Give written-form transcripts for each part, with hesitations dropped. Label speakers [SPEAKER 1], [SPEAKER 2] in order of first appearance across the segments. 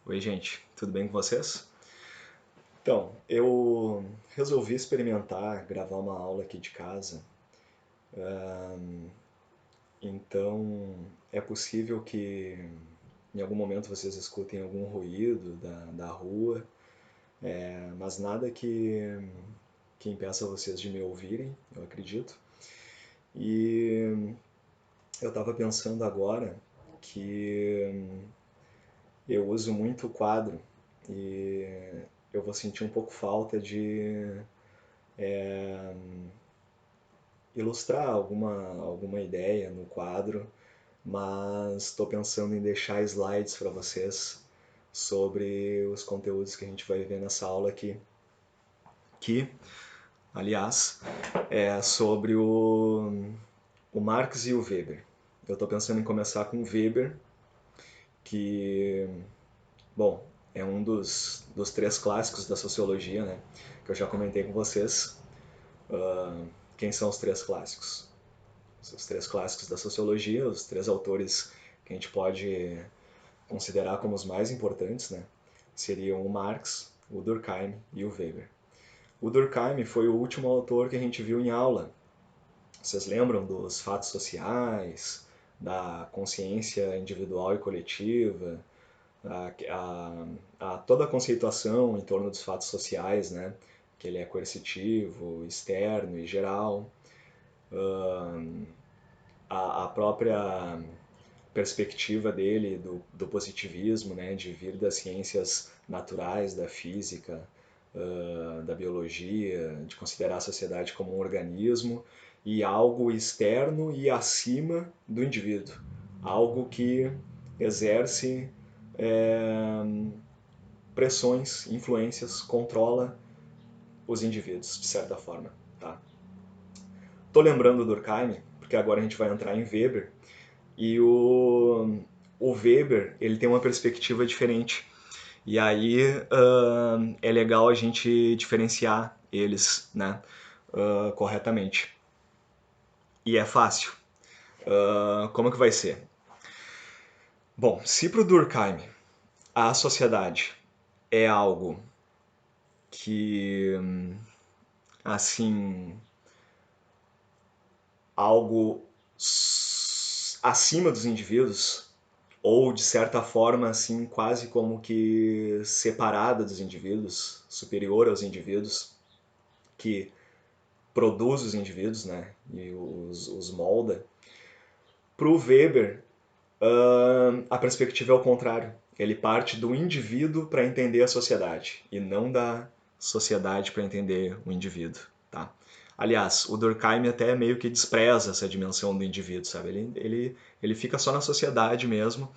[SPEAKER 1] Oi, gente, tudo bem com vocês? Então, eu resolvi experimentar gravar uma aula aqui de casa. Então, é possível que em algum momento vocês escutem algum ruído da rua, mas nada que impeça vocês de me ouvirem, eu acredito. E eu estava pensando agora que eu uso muito quadro e eu vou sentir um pouco falta de ilustrar alguma ideia no quadro, mas estou pensando em deixar slides para vocês sobre os conteúdos que a gente vai ver nessa aula aqui, que, aliás, é sobre o Marx e o Weber. Eu estou pensando em começar com o Weber, que, bom, é um dos três clássicos da sociologia, né? Que eu já comentei com vocês. Quem são os três clássicos? Os três clássicos da sociologia, os três autores que a gente pode considerar como os mais importantes, né? Seriam o Marx, o Durkheim e o Weber. O Durkheim foi o último autor que a gente viu em aula. Vocês lembram dos fatos sociais, da consciência individual e coletiva, toda a conceituação em torno dos fatos sociais, né? Que ele é coercitivo, externo e geral. A própria perspectiva dele do positivismo, né, de vir das ciências naturais, da física, da biologia, de considerar a sociedade como um organismo e algo externo e acima do indivíduo, algo que exerce é, pressões, influências, controla os indivíduos de certa forma, tá? Tô lembrando do Durkheim porque agora a gente vai entrar em Weber. E o Weber, ele tem uma perspectiva diferente. E aí é legal a gente diferenciar eles, né, corretamente. E é fácil. Como que vai ser? Bom, se para o Durkheim a sociedade é algo que, assim, algo acima dos indivíduos, ou de certa forma assim quase como que separada dos indivíduos, superior aos indivíduos, que produz os indivíduos, né, e os molda. Para o Weber, a perspectiva é o contrário. Ele parte do indivíduo para entender a sociedade e não da sociedade para entender o indivíduo, tá? Aliás, o Durkheim até meio que despreza essa dimensão do indivíduo, sabe? Ele fica só na sociedade mesmo.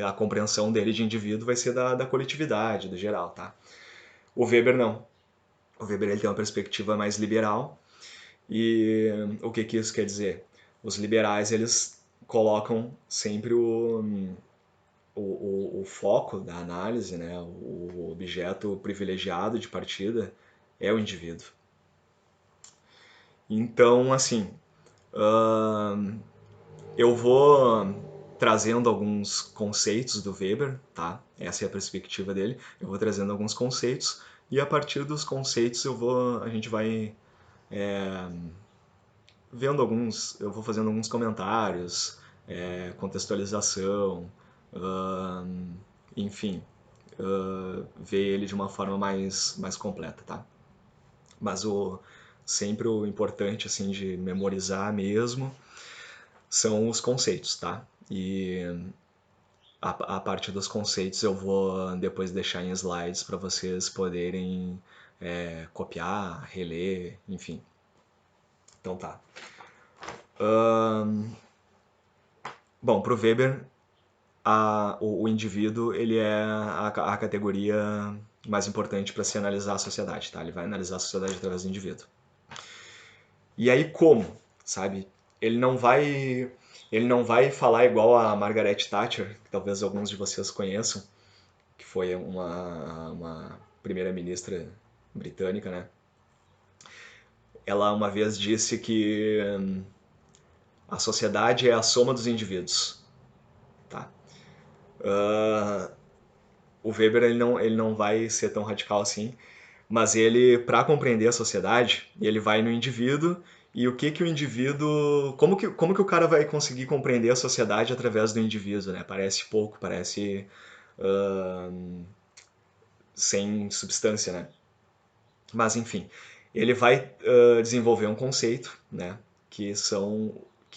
[SPEAKER 1] A compreensão dele de indivíduo vai ser da coletividade, do geral, tá? O Weber não. O Weber ele tem uma perspectiva mais liberal. E o que isso quer dizer? Os liberais eles colocam sempre o foco da análise, né, o objeto privilegiado de partida é o indivíduo. Então, assim, eu vou trazendo alguns conceitos do Weber, tá? Essa é a perspectiva dele. Eu vou trazendo alguns conceitos e a partir dos conceitos a gente vai vendo eu vou fazendo alguns comentários, contextualização, enfim, ver ele de uma forma mais completa, tá? Mas sempre o importante, assim, de memorizar mesmo são os conceitos, tá? E a parte dos conceitos eu vou depois deixar em slides para vocês poderem copiar, reler, enfim. Então tá. Bom, para o Weber, o indivíduo ele é a categoria mais importante para se analisar a sociedade, tá? Ele vai analisar a sociedade através do indivíduo. E aí como, sabe? Ele não vai ele não vai falar igual a Margaret Thatcher, que talvez alguns de vocês conheçam, que foi uma primeira-ministra britânica, né? Ela uma vez disse que a sociedade é a soma dos indivíduos, tá? o Weber ele não vai ser tão radical assim, mas ele, para compreender a sociedade, ele vai no indivíduo e o que que o indivíduo, como que o cara vai conseguir compreender a sociedade através do indivíduo, né? Parece pouco, parece ahn, sem substância, né? Mas enfim, ele vai desenvolver um conceito, né? Que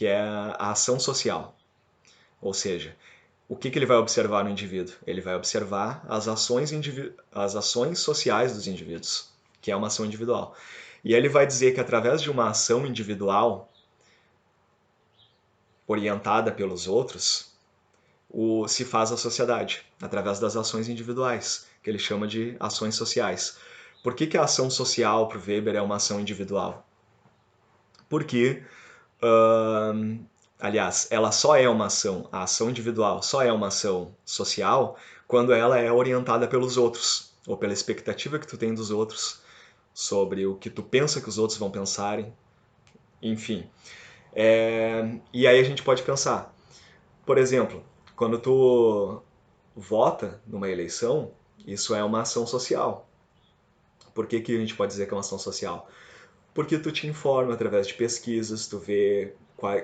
[SPEAKER 1] é a ação social, ou seja, o que que ele vai observar no indivíduo? Ele vai observar as ações sociais dos indivíduos, que é uma ação individual. E ele vai dizer que através de uma ação individual orientada pelos outros, se faz a sociedade, através das ações individuais, que ele chama de ações sociais. Por que que a ação social para o Weber é uma ação individual? Porque, aliás, ela só é uma ação, a ação individual só é uma ação social quando ela é orientada pelos outros, ou pela expectativa que tu tem dos outros, sobre o que tu pensa que os outros vão pensarem, enfim. E aí a gente pode pensar, por exemplo, quando tu vota numa eleição, isso é uma ação social. Por que que a gente pode dizer que é uma ação social? Porque tu te informa através de pesquisas, tu vê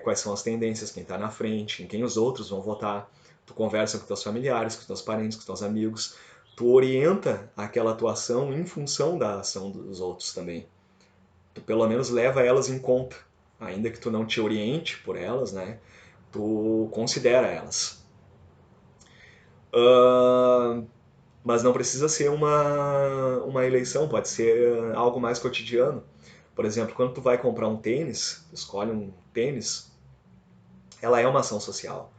[SPEAKER 1] quais são as tendências, quem está na frente, em quem os outros vão votar, tu conversa com teus familiares, com teus parentes, com teus amigos, tu orienta aquela atuação em função da ação dos outros também. Tu pelo menos leva elas em conta, ainda que tu não te oriente por elas, né? Tu considera elas. Mas não precisa ser uma eleição, pode ser algo mais cotidiano. Por exemplo, quando tu vai comprar um tênis, tu escolhe um tênis, ela é uma ação social.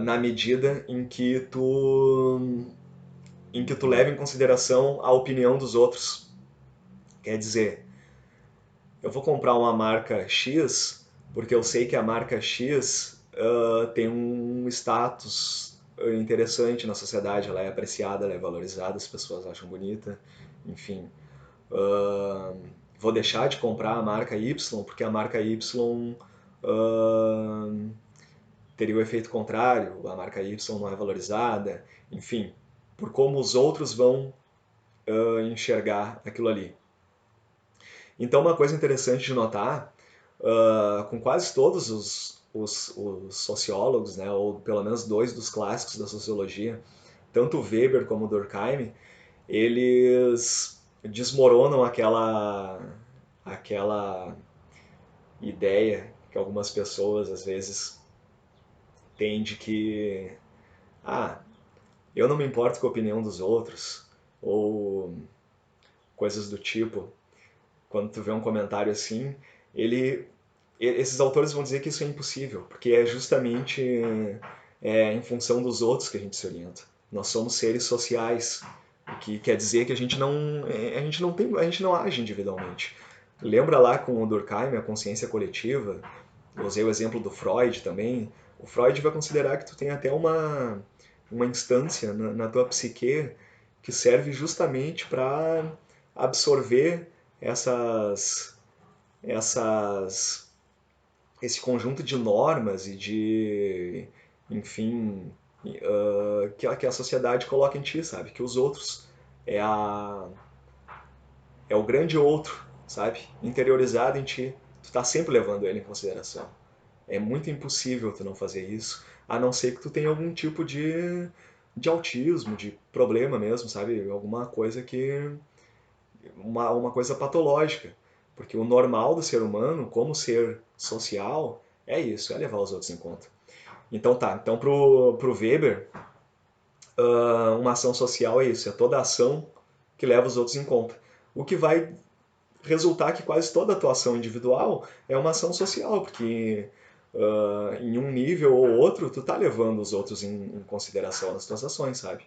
[SPEAKER 1] Na medida em que tu leva em consideração a opinião dos outros. Quer dizer, eu vou comprar uma marca X porque eu sei que a marca X tem um status interessante na sociedade, ela é apreciada, ela é valorizada, as pessoas acham bonita, enfim. Uh, Vou deixar de comprar a marca Y porque a marca Y teria o efeito contrário, a marca Y não é valorizada, enfim, por como os outros vão enxergar aquilo ali. Então, uma coisa interessante de notar, com quase todos os sociólogos, né, ou pelo menos dois dos clássicos da sociologia, tanto Weber como Durkheim, eles desmoronam aquela ideia que algumas pessoas às vezes têm de que eu não me importo com a opinião dos outros, ou coisas do tipo. Quando tu vê um comentário assim, esses autores vão dizer que isso é impossível, porque é justamente em função dos outros que a gente se orienta. Nós somos seres sociais, o que quer dizer que a gente não age individualmente. Lembra lá com o Durkheim, a consciência coletiva? Eu usei o exemplo do Freud também. O Freud vai considerar que tu tem até uma instância na tua psique que serve justamente para absorver essas, essas, esse conjunto de normas e de, enfim, que a sociedade coloca em ti, sabe? Que os outros é a é o grande outro, sabe? Interiorizado em ti. Tu tá sempre levando ele em consideração. É muito impossível tu não fazer isso, a não ser que tu tenha algum tipo de autismo, de problema mesmo, sabe? Alguma coisa uma coisa patológica. Porque o normal do ser humano, como ser social, é isso, é levar os outros em conta. Então tá, então pro Weber, uma ação social é isso, é toda ação que leva os outros em conta. O que vai resultar que quase toda atuação individual é uma ação social, porque em um nível ou outro tu tá levando os outros em consideração nas tuas ações, sabe?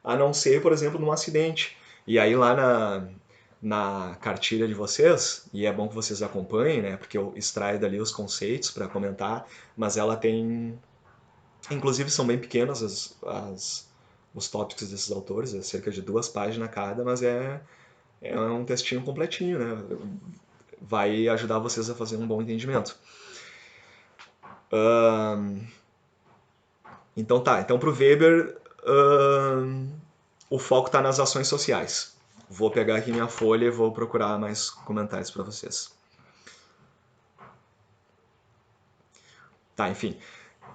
[SPEAKER 1] A não ser, por exemplo, num acidente. E aí lá na cartilha de vocês, e é bom que vocês acompanhem, né? Porque eu extraio dali os conceitos para comentar, mas ela tem. Inclusive são bem pequenas os tópicos desses autores, é cerca de 2 páginas cada, mas é um textinho completinho, né? Vai ajudar vocês a fazer um bom entendimento. Então tá, então pro Weber o foco está nas ações sociais. Vou pegar aqui minha folha e vou procurar mais comentários para vocês. Tá, enfim.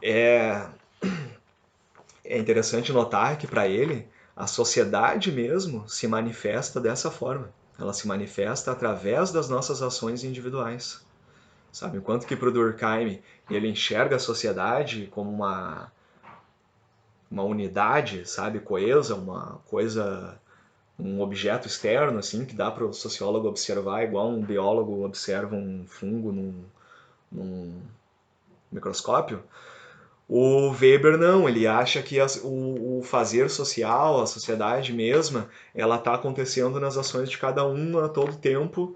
[SPEAKER 1] É interessante notar que para ele a sociedade mesmo se manifesta dessa forma. Ela se manifesta através das nossas ações individuais. Sabe? Enquanto que para o Durkheim ele enxerga a sociedade como uma unidade, sabe, coesa, uma coisa, um objeto externo, assim, que dá para o sociólogo observar, igual um biólogo observa um fungo num microscópio. O Weber não, ele acha que o fazer social, a sociedade mesma, ela está acontecendo nas ações de cada um a todo tempo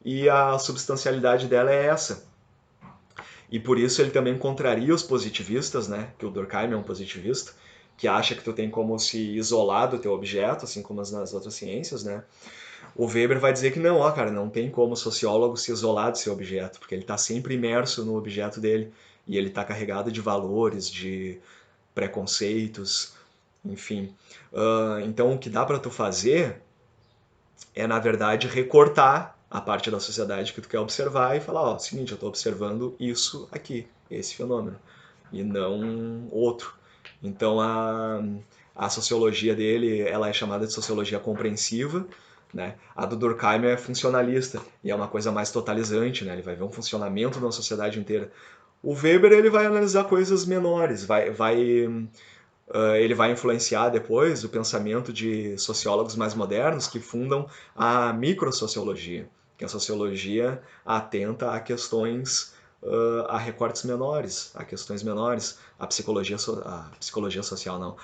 [SPEAKER 1] e a substancialidade dela é essa. E por isso ele também contraria os positivistas, né? Que o Durkheim é um positivista, que acha que tu tem como se isolar do teu objeto, assim como nas outras ciências, né? O Weber vai dizer que não, ó, cara, não tem como o sociólogo se isolar do seu objeto, porque ele está sempre imerso no objeto dele e ele está carregado de valores, de preconceitos, enfim. Então o que dá para tu fazer é, na verdade, recortar a parte da sociedade que tu quer observar e falar, ó, seguinte, eu estou observando isso aqui, esse fenômeno, e não outro. Então a sociologia dele, ela é chamada de sociologia compreensiva, né? A do Durkheim é funcionalista, e é uma coisa mais totalizante, né? Ele vai ver um funcionamento de uma sociedade inteira. O Weber, ele vai analisar coisas menores, ele vai influenciar depois o pensamento de sociólogos mais modernos que fundam a microsociologia, que é a sociologia atenta a questões, a recortes menores, a questões menores, a psicologia social não,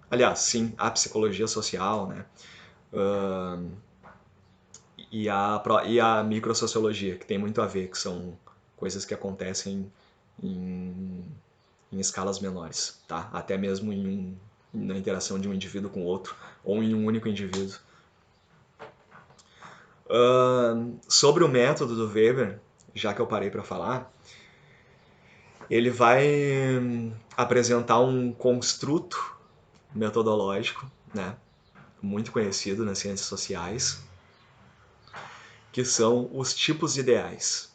[SPEAKER 1] aliás, sim, a psicologia social, né? E a microsociologia, que tem muito a ver, que são coisas que acontecem em escalas menores, tá? Até mesmo na interação de um indivíduo com outro, ou em um único indivíduo. Sobre o método do Weber, já que eu parei para falar, ele vai apresentar um construto metodológico, né, muito conhecido nas ciências sociais, que são os tipos ideais.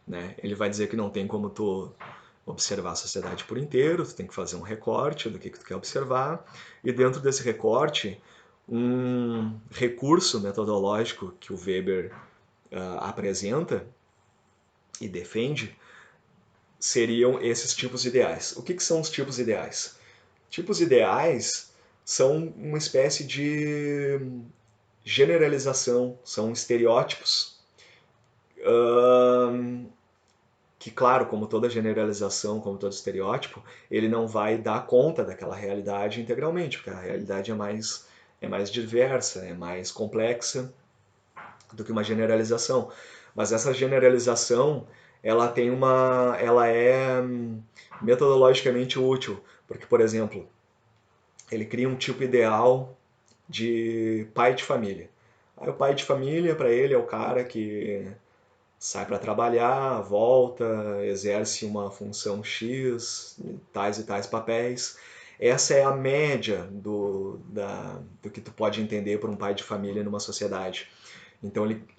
[SPEAKER 1] Né? Ele vai dizer que não tem como tu observar a sociedade por inteiro, tu tem que fazer um recorte do que tu quer observar, e dentro desse recorte, um recurso metodológico que o Weber apresenta e defende seriam esses tipos ideais. O que são os tipos ideais? Tipos ideais são uma espécie de generalização, são estereótipos que, claro, como toda generalização, como todo estereótipo, ele não vai dar conta daquela realidade integralmente, porque a realidade é mais diversa, é mais complexa do que uma generalização. Mas essa generalização, ela é metodologicamente útil, porque, por exemplo, ele cria um tipo ideal de pai de família. Aí o pai de família, para ele, é o cara que sai para trabalhar, volta, exerce uma função X, tais e tais papéis. Essa é a média do que tu pode entender por um pai de família numa sociedade.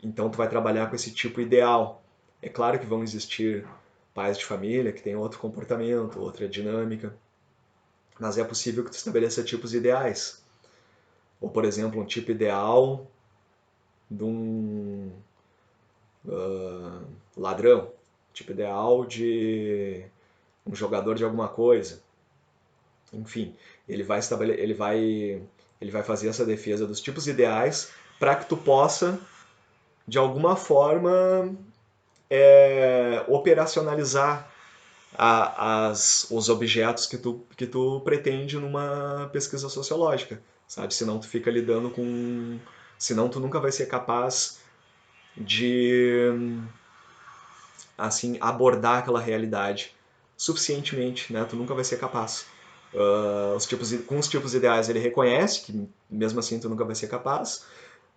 [SPEAKER 1] Então tu vai trabalhar com esse tipo ideal. É claro que vão existir pais de família que têm outro comportamento, outra dinâmica, mas é possível que tu estabeleça tipos ideais. Ou, por exemplo, um tipo ideal de um ladrão, tipo ideal de um jogador de alguma coisa. Enfim, ele vai fazer essa defesa dos tipos ideais para que tu possa, de alguma forma, operacionalizar os objetos que tu pretende numa pesquisa sociológica, sabe? Senão tu fica lidando com... Senão tu nunca vai ser capaz de assim abordar aquela realidade suficientemente, né? Tu nunca vai ser capaz. Com os tipos ideais ele reconhece que mesmo assim tu nunca vai ser capaz,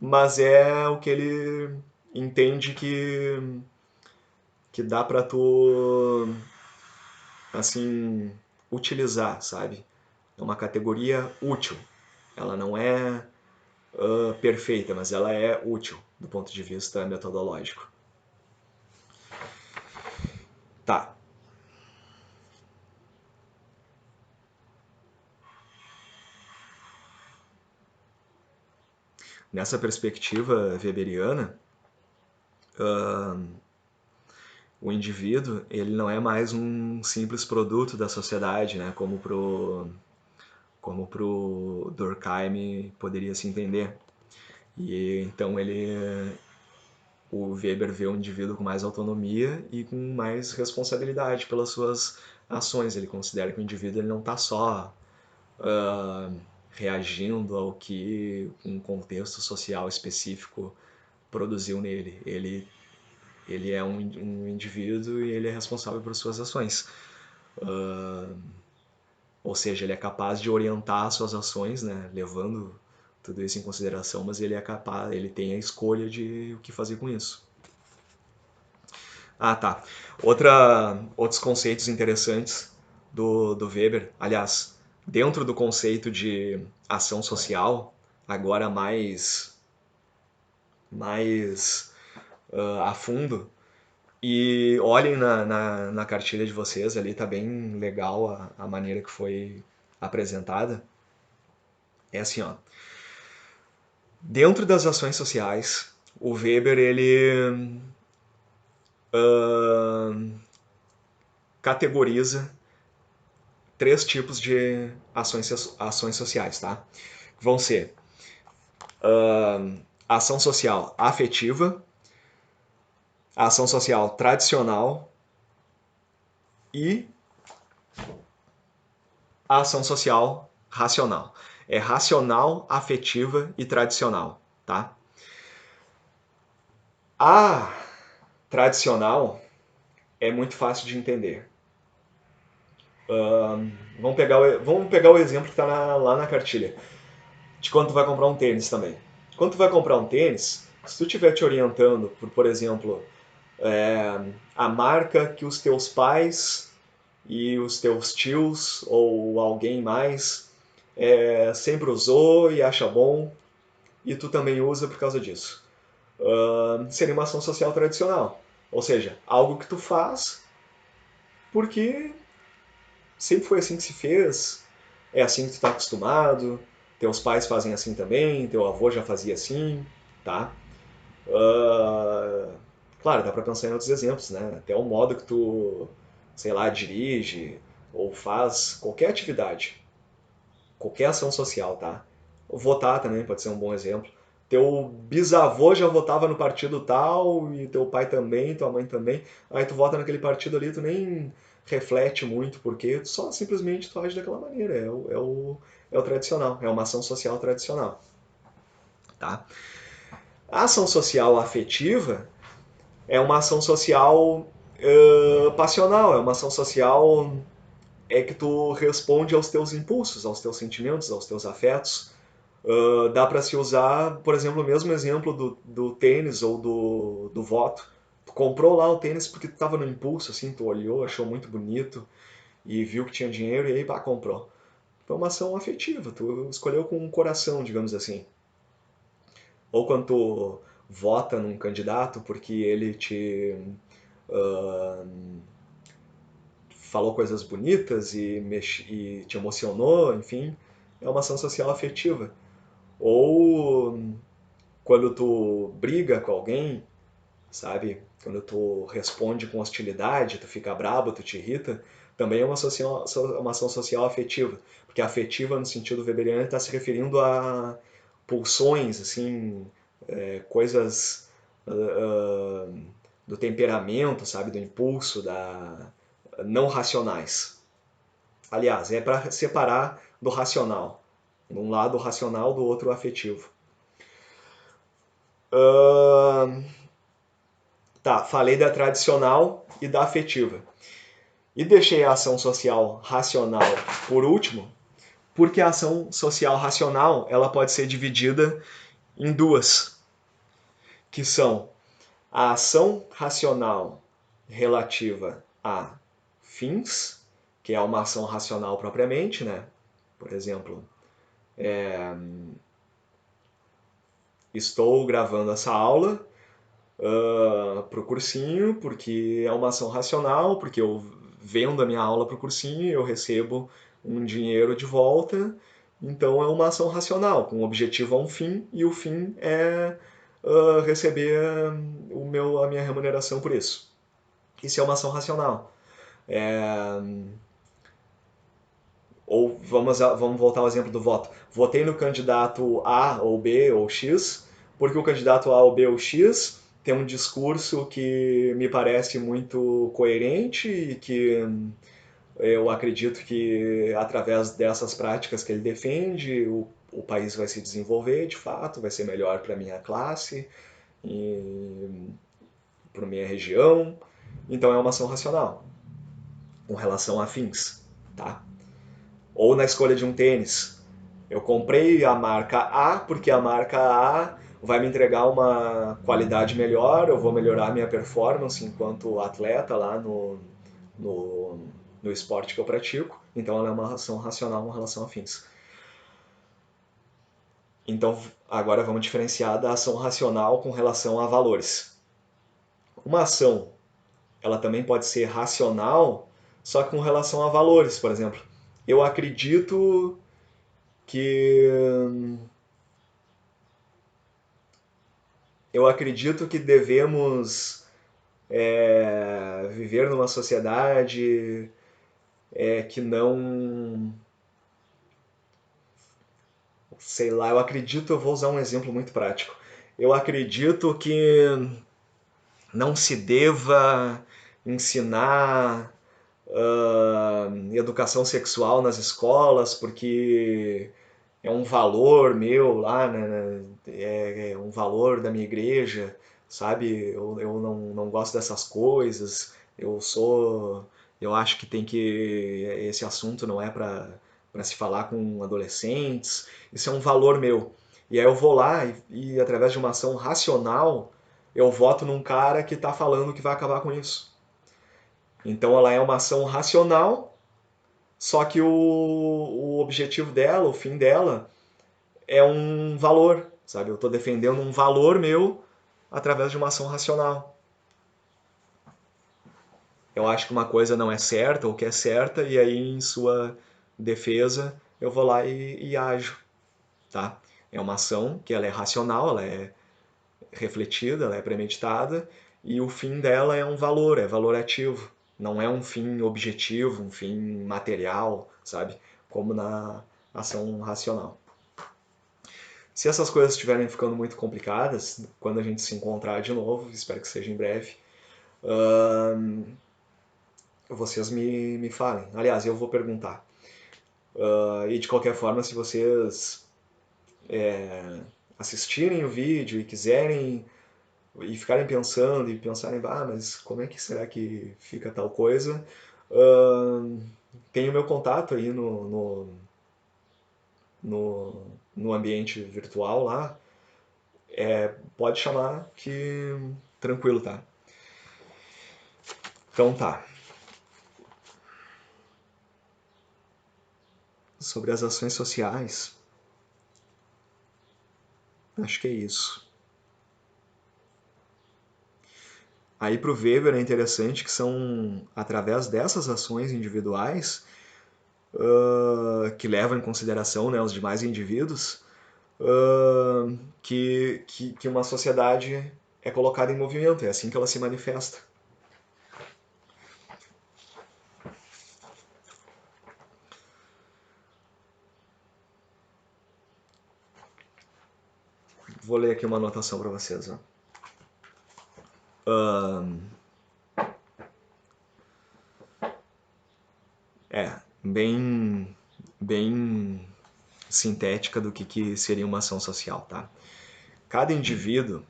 [SPEAKER 1] mas é o que ele entende que dá para tu assim utilizar, sabe? é uma categoria útil. Ela não é perfeita, mas ela é útil do ponto de vista metodológico. Tá. Nessa perspectiva weberiana, o indivíduo ele não é mais um simples produto da sociedade, né? Como pro Durkheim poderia se entender. E então o Weber vê o indivíduo com mais autonomia e com mais responsabilidade pelas suas ações. Ele considera que o indivíduo ele não está só reagindo ao que um contexto social específico produziu nele. Ele é um indivíduo e ele é responsável por suas ações. Ou seja, ele é capaz de orientar suas ações, né, levando tudo isso em consideração, mas ele é capaz, ele tem a escolha de o que fazer com isso. Ah, tá. Outros conceitos interessantes do Weber, aliás, dentro do conceito de ação social, agora mais a fundo, e olhem na cartilha de vocês ali, tá bem legal a maneira que foi apresentada. É assim, ó. Dentro das ações sociais, o Weber ele categoriza 3 tipos de ações sociais, tá? Vão ser a ação social afetiva, a ação social tradicional e a ação social racional. É racional, afetiva e tradicional, tá? A tradicional é muito fácil de entender. Vamos pegar o exemplo que está lá na cartilha, de quando tu vai comprar um tênis também. Quando tu vai comprar um tênis, se tu estiver te orientando por exemplo, a marca que os teus pais e os teus tios ou alguém mais sempre usou e acha bom, e tu também usa por causa disso. Seria uma ação social tradicional. Ou seja, algo que tu faz porque sempre foi assim que se fez, é assim que tu está acostumado, teus pais fazem assim também, teu avô já fazia assim, tá? Claro, dá para pensar em outros exemplos, né? Até o modo que tu, sei lá, dirige ou faz qualquer atividade, qualquer ação social, tá? Votar também pode ser um bom exemplo. Teu bisavô já votava no partido tal, e teu pai também, tua mãe também. Aí tu vota naquele partido ali, tu nem reflete muito, porque tu só simplesmente tu age daquela maneira. É o tradicional, é uma ação social tradicional. Tá? A ação social afetiva é uma ação social passional, é uma ação social que tu responde aos teus impulsos, aos teus sentimentos, aos teus afetos. Dá para se usar, por exemplo, o mesmo exemplo do tênis ou do voto. Tu comprou lá o tênis porque tu estava no impulso, assim, tu olhou, achou muito bonito e viu que tinha dinheiro e aí pá, comprou. Foi uma ação afetiva, tu escolheu com um coração, digamos assim. Ou quando tu vota num candidato porque ele uh, falou coisas bonitas e te emocionou, enfim, é uma ação social afetiva. Ou quando tu briga com alguém, sabe? Quando tu responde com hostilidade, tu fica brabo, tu te irrita, também é uma ação social afetiva. Porque afetiva, no sentido weberiano, está se referindo a pulsões, assim, coisas do temperamento, sabe? Do impulso, não racionais. Aliás, é para separar do racional. De um lado o racional, do outro o afetivo. Tá, falei da tradicional e da afetiva. E deixei a ação social racional por último, porque a ação social racional ela pode ser dividida em duas, que são a ação racional relativa a fins, que é uma ação racional propriamente, né? Por exemplo, estou gravando essa aula para o cursinho, porque é uma ação racional, porque eu vendo a minha aula para o cursinho, eu recebo um dinheiro de volta, então é uma ação racional, com o objetivo a um fim, e o fim é receber a minha remuneração por isso. Isso é uma ação racional. É, ou vamos voltar ao exemplo do voto. Votei no candidato A ou B ou X, porque o candidato A ou B ou X tem um discurso que me parece muito coerente e que eu acredito que através dessas práticas que ele defende, o país vai se desenvolver de fato, vai ser melhor para a minha classe e para a minha região. Então é uma ação racional com relação a fins, tá? Ou na escolha de um tênis. Eu comprei a marca A porque a marca A vai me entregar uma qualidade melhor, eu vou melhorar minha performance enquanto atleta lá no, no esporte que eu pratico. Então ela é uma ação racional com relação a fins. Então agora vamos diferenciar da ação racional com relação a valores. Uma ação, ela também pode ser racional, só que com relação a valores, por exemplo. Eu acredito que devemos viver numa sociedade que não, sei lá, eu acredito, eu vou usar um exemplo muito prático. Eu acredito que não se deva ensinar educação sexual nas escolas, porque é um valor meu lá, né? É um valor da minha igreja, sabe? Eu não gosto dessas coisas. Eu acho que tem que esse assunto não é para se falar com adolescentes. Isso é um valor meu. E aí eu vou lá e através de uma ação racional eu voto num cara que está falando que vai acabar com isso. Então ela é uma ação racional, só que o objetivo dela, o fim dela, é um valor, sabe? Eu estou defendendo um valor meu através de uma ação racional. Eu acho que uma coisa não é certa ou que é certa, e aí em sua defesa eu vou lá e ajo, tá? É uma ação que ela é racional, ela é refletida, ela é premeditada, e o fim dela é um valor, é valorativo. Não é um fim objetivo, um fim material, sabe? Como na ação racional. Se essas coisas estiverem ficando muito complicadas, quando a gente se encontrar de novo, espero que seja em breve, vocês me falem. Aliás, eu vou perguntar. E de qualquer forma, se vocês assistirem o vídeo e quiserem e ficarem pensando e pensarem, ah, mas como é que será que fica tal coisa? Tem o meu contato aí no ambiente virtual lá. Pode chamar que tranquilo, tá? Então tá. Sobre as ações sociais, acho que é isso. Aí para o Weber é interessante que são através dessas ações individuais que levam em consideração, né, os demais indivíduos, que uma sociedade é colocada em movimento, é assim que ela se manifesta. Vou ler aqui uma anotação para vocês. Ó. Bem, bem sintética do que seria uma ação social, tá? Cada indivíduo,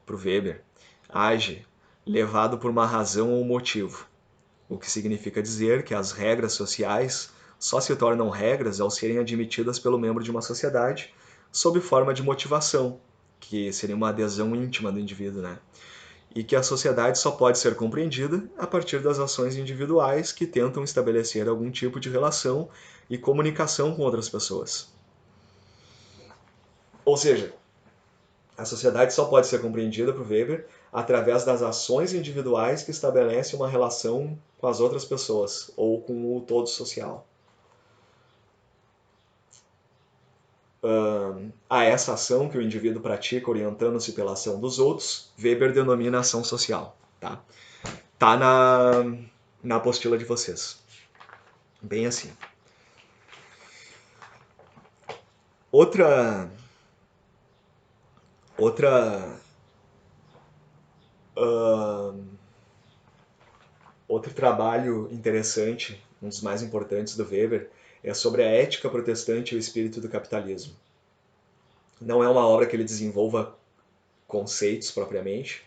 [SPEAKER 1] para o Weber, age levado por uma razão ou motivo, o que significa dizer que as regras sociais só se tornam regras ao serem admitidas pelo membro de uma sociedade sob forma de motivação, que seria uma adesão íntima do indivíduo, né? E que a sociedade só pode ser compreendida a partir das ações individuais que tentam estabelecer algum tipo de relação e comunicação com outras pessoas. Ou seja, a sociedade só pode ser compreendida por Weber através das ações individuais que estabelecem uma relação com as outras pessoas ou com o todo social. A essa ação que o indivíduo pratica orientando-se pela ação dos outros, Weber denomina ação social. Tá na apostila de vocês. Bem assim. Outro trabalho interessante, um dos mais importantes do Weber, é sobre a ética protestante e o espírito do capitalismo. Não é uma obra que ele desenvolva conceitos propriamente,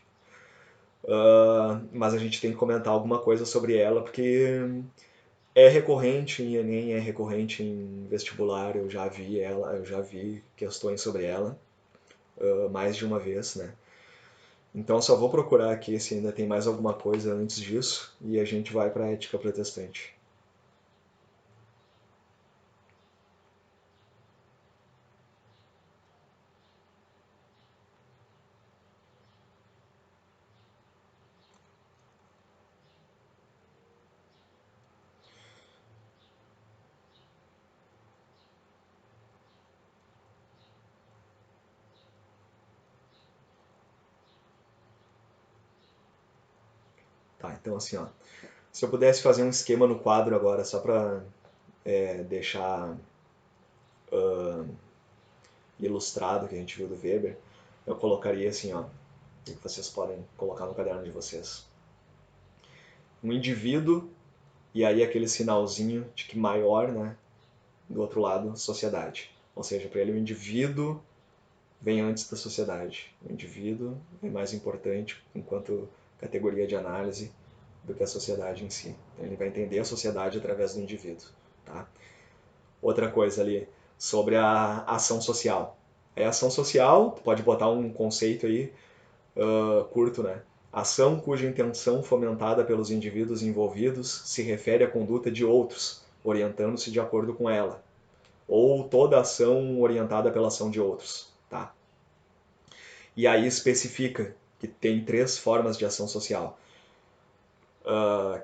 [SPEAKER 1] mas a gente tem que comentar alguma coisa sobre ela, porque é recorrente em Enem, é recorrente em vestibular, eu já vi questões sobre ela mais de uma vez, né? Então só vou procurar aqui se ainda tem mais alguma coisa antes disso e a gente vai para a ética protestante. Tá, então assim, ó, se eu pudesse fazer um esquema no quadro agora, só para deixar ilustrado o que a gente viu do Weber, eu colocaria assim, ó, que vocês podem colocar no caderno de vocês. Um indivíduo, e aí aquele sinalzinho de que maior, né, do outro lado, sociedade. Ou seja, para ele o indivíduo vem antes da sociedade. O indivíduo é mais importante enquanto categoria de análise do que a sociedade em si. Então ele vai entender a sociedade através do indivíduo. Tá? Outra coisa ali sobre a ação social. A ação social, pode botar um conceito aí curto, né? Ação cuja intenção fomentada pelos indivíduos envolvidos se refere à conduta de outros, orientando-se de acordo com ela. Ou toda ação orientada pela ação de outros. Tá? E aí especifica que tem 3 formas de ação social,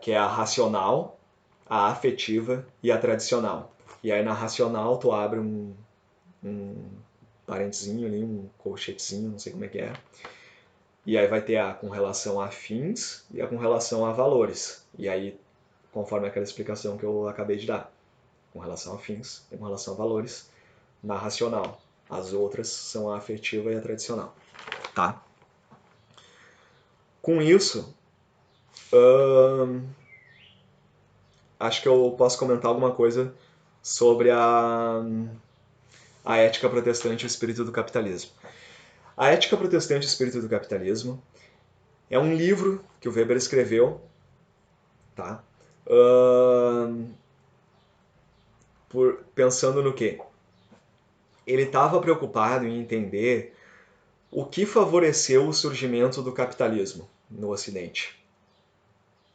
[SPEAKER 1] que é a racional, a afetiva e a tradicional. E aí na racional tu abre um parentezinho ali, um colchetezinho, não sei como é que é. E aí vai ter a com relação a fins e a com relação a valores. E aí, conforme aquela explicação que eu acabei de dar, com relação a fins e com relação a valores, na racional. As outras são a afetiva e a tradicional. Tá? Com isso, acho que eu posso comentar alguma coisa sobre a ética protestante e o espírito do capitalismo. A ética protestante e o espírito do capitalismo é um livro que o Weber escreveu, tá? Pensando no quê? Ele estava preocupado em entender o que favoreceu o surgimento do capitalismo no Ocidente,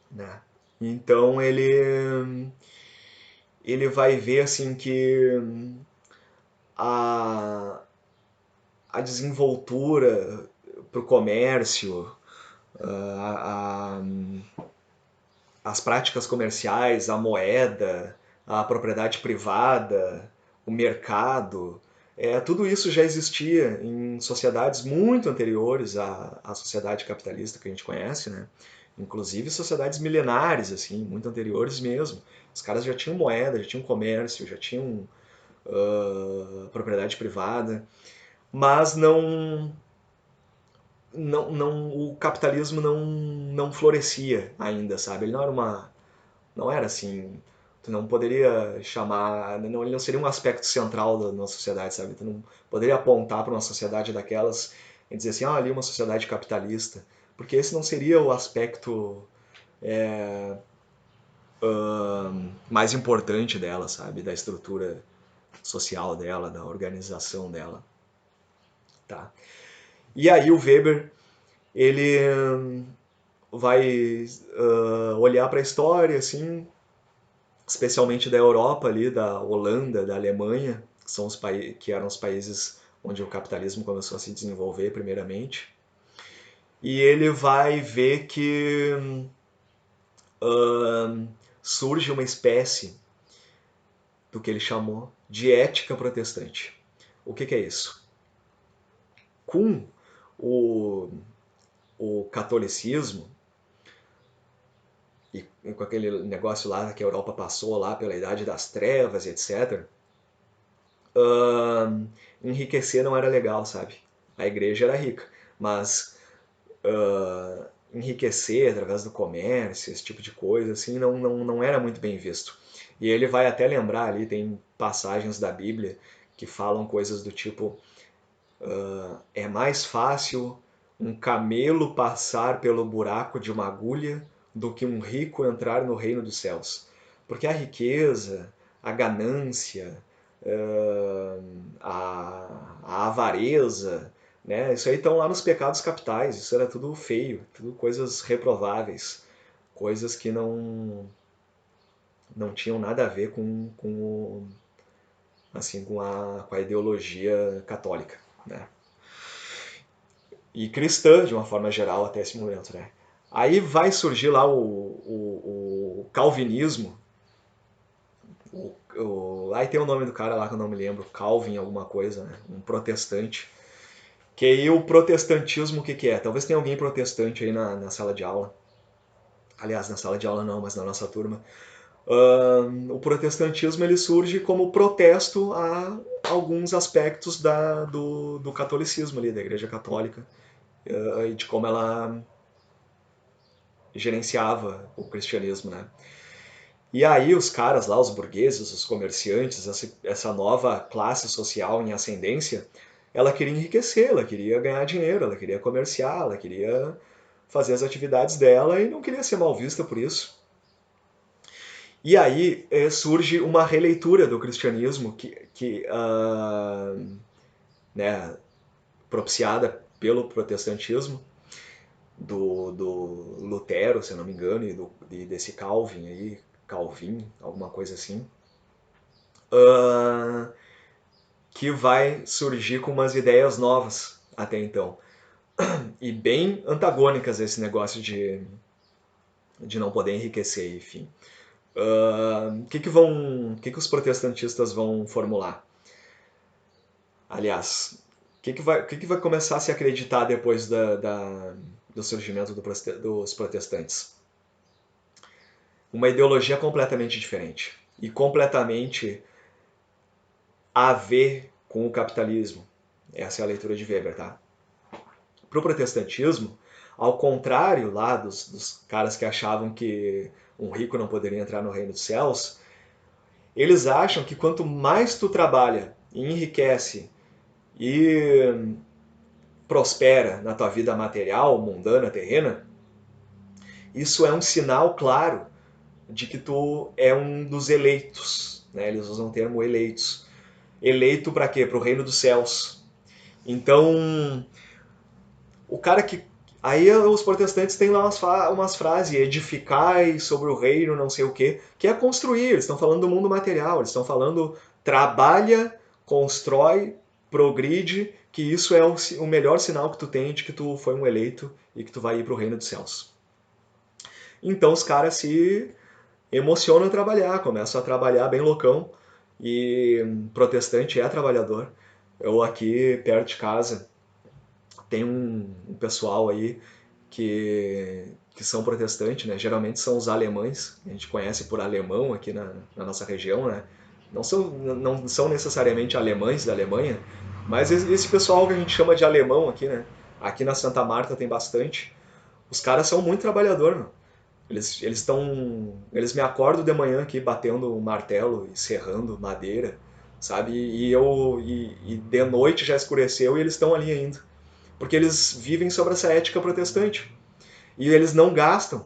[SPEAKER 1] né? Então ele vai ver assim que a, a desenvoltura para o comércio, a, as práticas comerciais, a moeda, a propriedade privada, o mercado, tudo isso já existia em sociedades muito anteriores à sociedade capitalista que a gente conhece, né? Inclusive sociedades milenares, assim, muito anteriores mesmo. Os caras já tinham moeda, já tinham comércio, já tinham propriedade privada, mas o capitalismo não florescia ainda, sabe? Ele não era assim, tu não poderia chamar, ele não seria um aspecto central da nossa sociedade, sabe? Tu não poderia apontar para uma sociedade daquelas e dizer assim, ali uma sociedade capitalista, porque esse não seria o aspecto mais importante dela, sabe? Da estrutura social dela, da organização dela, tá? E aí o Weber, ele vai olhar para a história, assim, especialmente da Europa ali, da Holanda, da Alemanha, que eram os países onde o capitalismo começou a se desenvolver primeiramente. E ele vai ver que surge uma espécie do que ele chamou de ética protestante. O que é isso? Com o, o catolicismo e com aquele negócio lá que a Europa passou lá pela Idade das Trevas, etc., enriquecer não era legal, sabe? A igreja era rica, mas enriquecer através do comércio, esse tipo de coisa, assim, não era muito bem visto. E ele vai até lembrar ali, tem passagens da Bíblia que falam coisas do tipo: é mais fácil um camelo passar pelo buraco de uma agulha do que um rico entrar no reino dos céus. Porque a riqueza, a ganância, a avareza, né? Isso aí estão lá nos pecados capitais, isso era tudo feio, tudo coisas reprováveis, coisas que não tinham nada a ver assim, com a ideologia católica, né? E cristã, de uma forma geral, até esse momento, né? Aí vai surgir lá o calvinismo. Aí tem o nome do cara lá que eu não me lembro, Calvin alguma coisa, né? Um protestante. Que aí o protestantismo, o que é? Talvez tenha alguém protestante aí na sala de aula. Aliás, na sala de aula não, mas na nossa turma. O protestantismo ele surge como protesto a alguns aspectos do catolicismo ali, da Igreja Católica, e de como ela gerenciava o cristianismo, né? E aí os caras lá, os burgueses, os comerciantes, essa nova classe social em ascendência, ela queria enriquecer, ela queria ganhar dinheiro, ela queria comerciar, ela queria fazer as atividades dela e não queria ser mal vista por isso. E aí surge uma releitura do cristianismo né, propiciada pelo protestantismo, do Lutero, se não me engano, e desse Calvin aí, Calvin, alguma coisa assim, que vai surgir com umas ideias novas até então. E bem antagônicas a esse negócio de não poder enriquecer, enfim. Que os protestantistas vão formular? Aliás, o que vai começar a se acreditar depois do surgimento dos protestantes? Uma ideologia completamente diferente e completamente a ver com o capitalismo. Essa é a leitura de Weber, tá? Para o protestantismo, ao contrário lá dos caras que achavam que um rico não poderia entrar no reino dos céus, eles acham que quanto mais tu trabalha e enriquece e prospera na tua vida material, mundana, terrena, isso é um sinal claro de que tu é um dos eleitos, né? Eles usam o termo eleitos. Eleito para quê? Para o reino dos céus. Então, o cara que. Aí os protestantes têm lá umas frases, edificai sobre o reino, não sei o quê, que é construir. Eles estão falando do mundo material, eles estão falando trabalha, constrói, progride, que isso é o melhor sinal que tu tem de que tu foi um eleito e que tu vai ir para o reino dos céus. Então os caras se emocionam a trabalhar, começam a trabalhar bem loucão, e protestante é trabalhador. Eu aqui perto de casa tem um pessoal aí que são protestantes, né? Geralmente são os alemães, a gente conhece por alemão aqui na nossa região, né? Não são necessariamente alemães da Alemanha, mas esse pessoal que a gente chama de alemão aqui, né? Aqui na Santa Marta tem bastante. Os caras são muito trabalhadores, meu. Eles me acordam de manhã aqui batendo um martelo e serrando madeira, sabe? E de noite já escureceu e eles estão ali ainda, porque eles vivem sobre essa ética protestante e eles não gastam.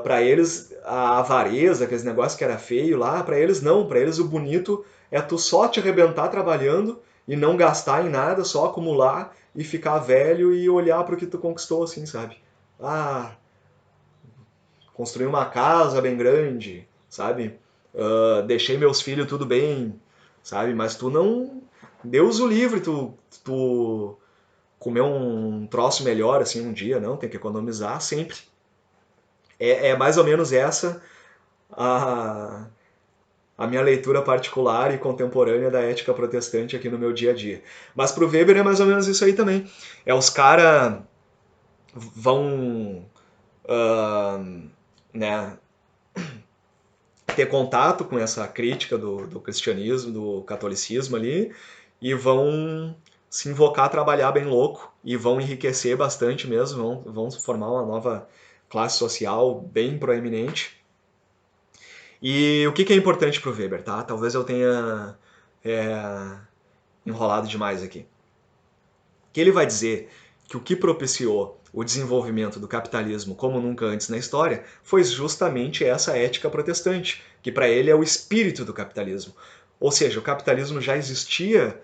[SPEAKER 1] Para eles a avareza, aqueles negócios que era feio lá, para eles não, para eles o bonito é tu só te arrebentar trabalhando e não gastar em nada, só acumular e ficar velho e olhar para o que tu conquistou assim, sabe? Ah, construir uma casa bem grande, sabe? Deixei meus filhos tudo bem, sabe? Mas tu não... Deus o livre, tu comer um troço melhor assim um dia, não, tem que economizar sempre. É mais ou menos essa a, a minha leitura particular e contemporânea da ética protestante aqui no meu dia a dia. Mas pro Weber é mais ou menos isso aí também. Os caras vão né, ter contato com essa crítica do cristianismo, do catolicismo ali, e vão se invocar a trabalhar bem louco, e vão enriquecer bastante mesmo, vão formar uma nova classe social bem proeminente. E o que é importante para o Weber, tá? Talvez eu tenha enrolado demais aqui. Que ele vai dizer que o que propiciou o desenvolvimento do capitalismo como nunca antes na história foi justamente essa ética protestante, que para ele é o espírito do capitalismo. Ou seja, o capitalismo já existia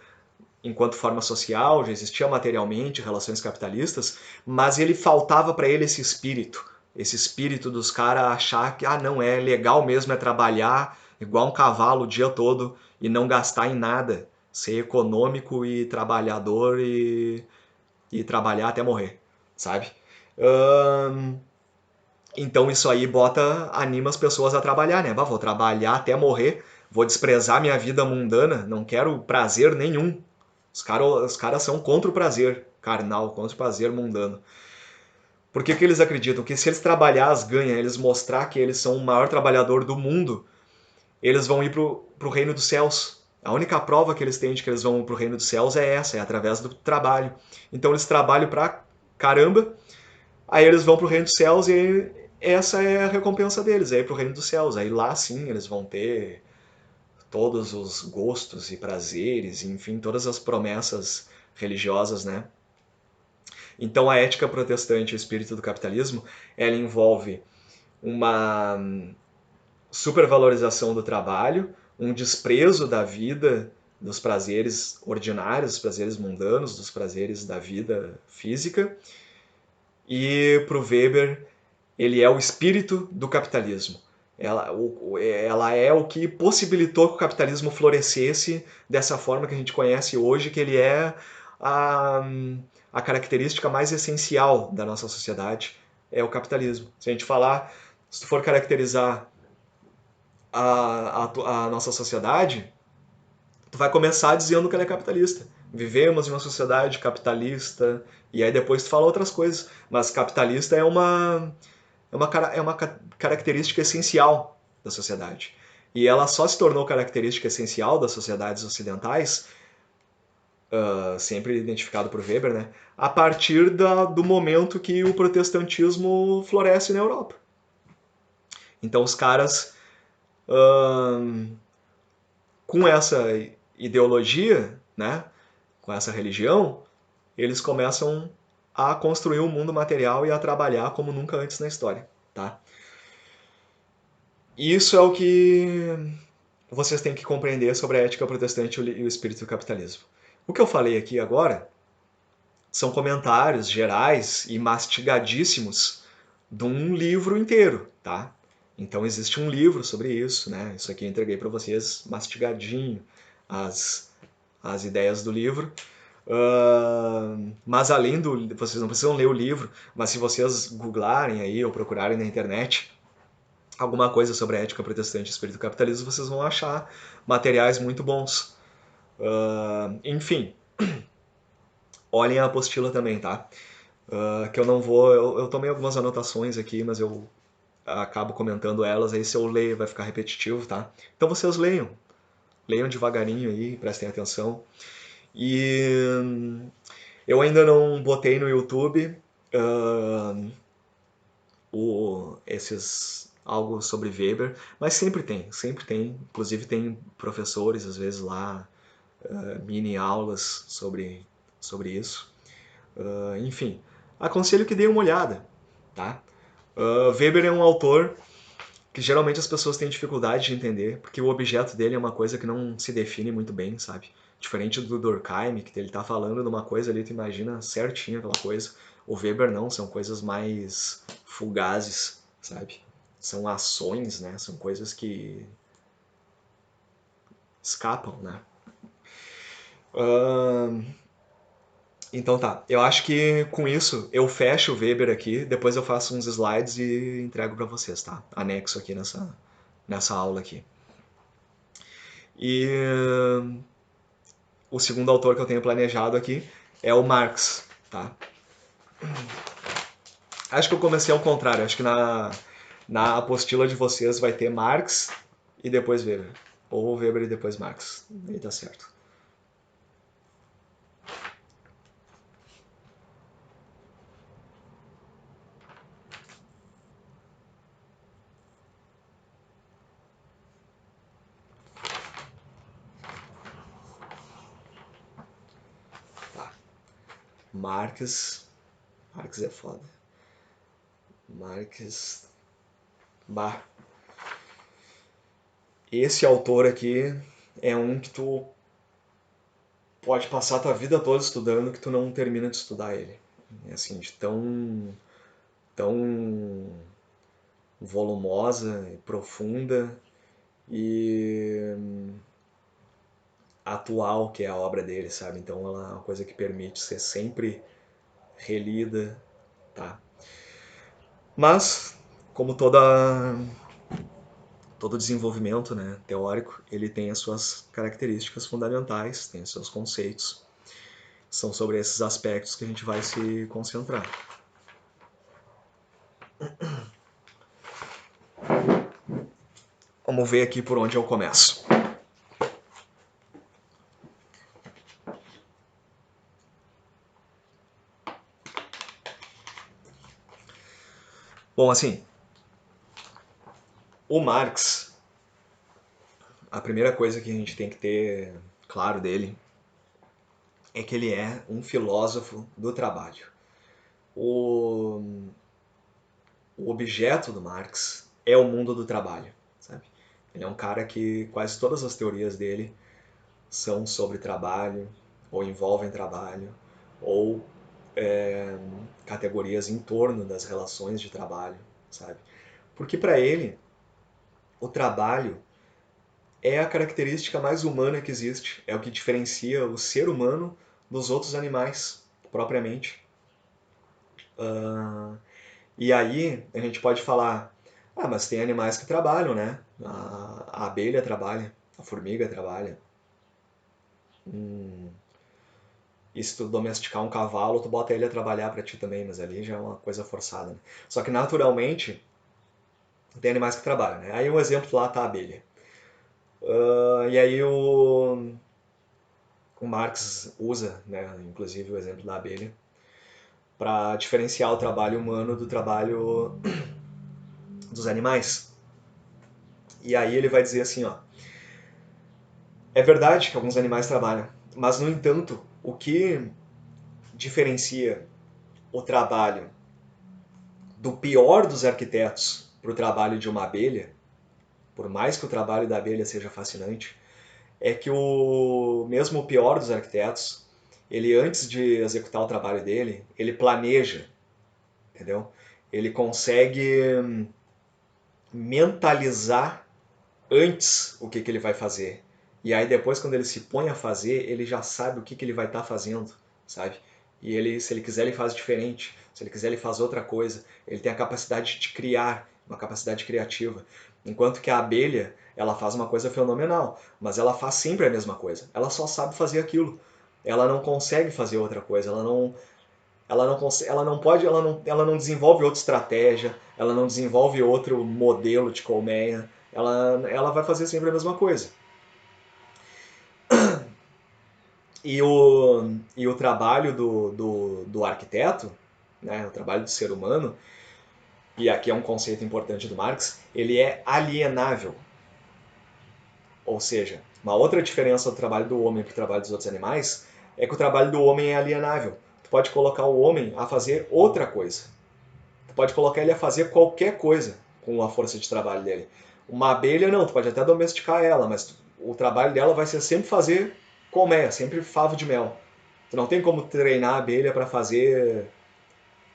[SPEAKER 1] enquanto forma social, já existia materialmente relações capitalistas, mas ele faltava para ele esse espírito dos caras achar que não é legal mesmo é trabalhar igual um cavalo o dia todo e não gastar em nada, ser econômico e trabalhador e trabalhar até morrer, sabe? Então isso aí anima as pessoas a trabalhar, né? Vou trabalhar até morrer, vou desprezar minha vida mundana, não quero prazer nenhum. Os caras são contra o prazer carnal, contra o prazer mundano. Por que eles acreditam? Que se eles trabalhar as ganhas, eles mostrar que eles são o maior trabalhador do mundo, eles vão ir pro reino dos céus. A única prova que eles têm de que eles vão pro reino dos céus é essa, é através do trabalho. Então eles trabalham pra caramba, aí eles vão pro reino dos céus e essa é a recompensa deles, é ir pro reino dos céus. Aí lá sim eles vão ter todos os gostos e prazeres, enfim, todas as promessas religiosas, né? Então a ética protestante, o espírito do capitalismo, ela envolve uma supervalorização do trabalho, um desprezo da vida, dos prazeres ordinários, dos prazeres mundanos, dos prazeres da vida física. E para o Weber, ele é o espírito do capitalismo. Ela é o que possibilitou que o capitalismo florescesse dessa forma que a gente conhece hoje, que ele é a, a característica mais essencial da nossa sociedade, é o capitalismo. Se a gente falar, se tu for caracterizar a nossa sociedade, tu vai começar dizendo que ela é capitalista. Vivemos em uma sociedade capitalista, e aí depois tu fala outras coisas, mas capitalista é uma característica essencial da sociedade. E ela só se tornou característica essencial das sociedades ocidentais, sempre identificado por Weber, né, a partir do momento que o protestantismo floresce na Europa. Então os caras, com essa ideologia, né, com essa religião, eles começam a construir um mundo material e a trabalhar como nunca antes na história, tá? Isso é o que vocês têm que compreender sobre a ética protestante e o espírito do capitalismo. O que eu falei aqui agora são comentários gerais e mastigadíssimos de um livro inteiro, tá? Então existe um livro sobre isso, né? Isso aqui eu entreguei para vocês mastigadinho, as ideias do livro. Mas além do... Vocês não precisam ler o livro, mas se vocês googlarem aí ou procurarem na internet alguma coisa sobre a ética protestante e espírito do capitalismo, vocês vão achar materiais muito bons. Enfim, olhem a apostila também, tá? Que eu não vou... Eu tomei algumas anotações aqui, mas eu acabo comentando elas, aí se eu ler vai ficar repetitivo, tá? Então vocês leiam. Leiam devagarinho aí, prestem atenção. E eu ainda não botei no YouTube algo sobre Weber, mas sempre tem, sempre tem. Inclusive tem professores, às vezes lá, mini aulas sobre isso. Enfim, aconselho que dê uma olhada, tá? Weber é um autor que geralmente as pessoas têm dificuldade de entender, porque o objeto dele é uma coisa que não se define muito bem, sabe? Diferente do Durkheim, que ele tá falando de uma coisa ali, tu imagina certinho aquela coisa. O Weber não, são coisas mais fugazes, sabe? são ações, né? São coisas que escapam, né? Então tá, eu acho que com isso eu fecho o Weber aqui, depois eu faço uns slides e entrego para vocês, tá? Anexo aqui nessa aula aqui. E o segundo autor que eu tenho planejado aqui é o Marx, tá? Acho que eu comecei ao contrário, acho que na apostila de vocês vai ter Marx e depois Weber. Ou Weber e depois Marx. Aí tá certo. Tá. Marx. Marx é foda. Marx. Bah. Esse autor aqui é um que tu pode passar a tua vida toda estudando que tu não termina de estudar ele. É assim, de tão volumosa, profunda e atual que é a obra dele, sabe? Então ela é uma coisa que permite ser sempre relida, tá? Mas, como todo desenvolvimento, né, teórico, ele tem as suas características fundamentais, tem os seus conceitos. São sobre esses aspectos que a gente vai se concentrar. Vamos ver aqui por onde eu começo. Bom, assim, o Marx, a primeira coisa que a gente tem que ter claro dele é que ele é um filósofo do trabalho. O, o objeto do Marx é o mundo do trabalho, sabe? Ele é um cara que quase todas as teorias dele são sobre trabalho, ou envolvem trabalho, ou categorias em torno das relações de trabalho, sabe? Porque para ele, o trabalho é a característica mais humana que existe, é o que diferencia o ser humano dos outros animais, propriamente. E aí a gente pode falar, mas tem animais que trabalham, né? A abelha trabalha, a formiga trabalha. E se tu domesticar um cavalo, tu bota ele a trabalhar para ti também, mas ali já é uma coisa forçada, né? Só que naturalmente tem animais que trabalham, né? Aí um exemplo lá tá a abelha. E aí o Marx usa, né, inclusive o exemplo da abelha, para diferenciar o trabalho humano do trabalho dos animais. E aí ele vai dizer assim, ó, é verdade que alguns animais trabalham, mas no entanto, o que diferencia o trabalho do pior dos arquitetos para o trabalho de uma abelha, por mais que o trabalho da abelha seja fascinante, é que o mesmo pior dos arquitetos, ele antes de executar o trabalho dele, ele planeja, entendeu? Ele consegue mentalizar antes o que ele vai fazer. E aí depois quando ele se põe a fazer, ele já sabe o que ele vai estar fazendo, sabe? E ele, se ele quiser, ele faz diferente. Se ele quiser, ele faz outra coisa. Ele tem a capacidade de criar, uma capacidade criativa. Enquanto que a abelha, ela faz uma coisa fenomenal, mas ela faz sempre a mesma coisa. Ela só sabe fazer aquilo. Ela não consegue fazer outra coisa. Ela não desenvolve outra estratégia, ela não desenvolve outro modelo de colmeia, ela vai fazer sempre a mesma coisa. E o trabalho do arquiteto, né, o trabalho do ser humano, e aqui é um conceito importante do Marx, ele é alienável. Ou seja, uma outra diferença do trabalho do homem para o trabalho dos outros animais é que o trabalho do homem é alienável. Tu pode colocar o homem a fazer outra coisa. Tu pode colocar ele a fazer qualquer coisa com a força de trabalho dele. Uma abelha não, tu pode até domesticar ela, mas o trabalho dela vai ser sempre fazer colmeia, sempre favo de mel. Tu não tem como treinar a abelha para fazer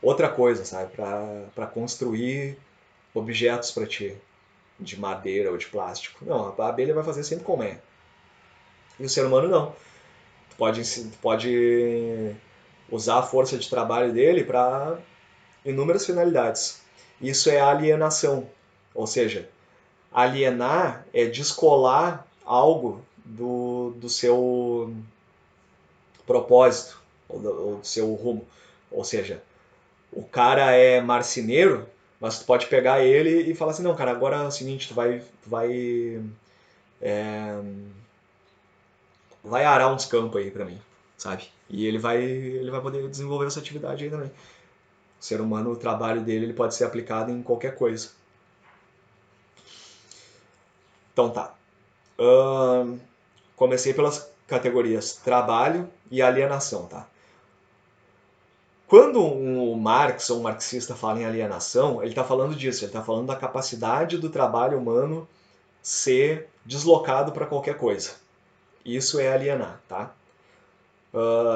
[SPEAKER 1] outra coisa, sabe? Para construir objetos para ti, de madeira ou de plástico. Não, a abelha vai fazer sempre colmeia. E o ser humano não. Tu pode usar a força de trabalho dele para inúmeras finalidades. Isso é alienação. Ou seja, alienar é descolar algo do seu propósito ou do seu rumo. Ou seja, o cara é marceneiro, mas tu pode pegar ele e falar assim, não, cara, agora é o seguinte, vai arar uns campos aí pra mim, sabe? E ele vai poder desenvolver essa atividade aí também. O ser humano, o trabalho dele, ele pode ser aplicado em qualquer coisa. Então tá. Comecei pelas categorias trabalho e alienação, tá? Quando um Marx ou um marxista fala em alienação, ele está falando disso, ele está falando da capacidade do trabalho humano ser deslocado para qualquer coisa. Isso é alienar, tá?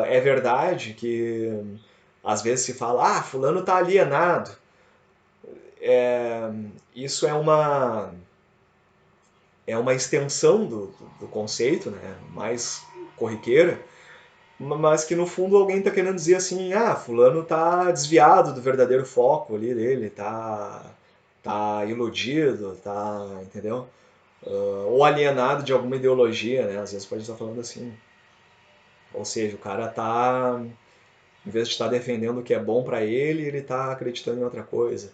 [SPEAKER 1] É verdade que às vezes se fala, ah, fulano está alienado. Isso é uma extensão do conceito, né? Mais corriqueira, mas que no fundo alguém está querendo dizer assim, ah, fulano está desviado do verdadeiro foco ali dele, tá iludido, entendeu? Ou alienado de alguma ideologia, né? Às vezes pode estar falando assim. Ou seja, o cara tá, em vez de estar defendendo o que é bom para ele, ele tá acreditando em outra coisa.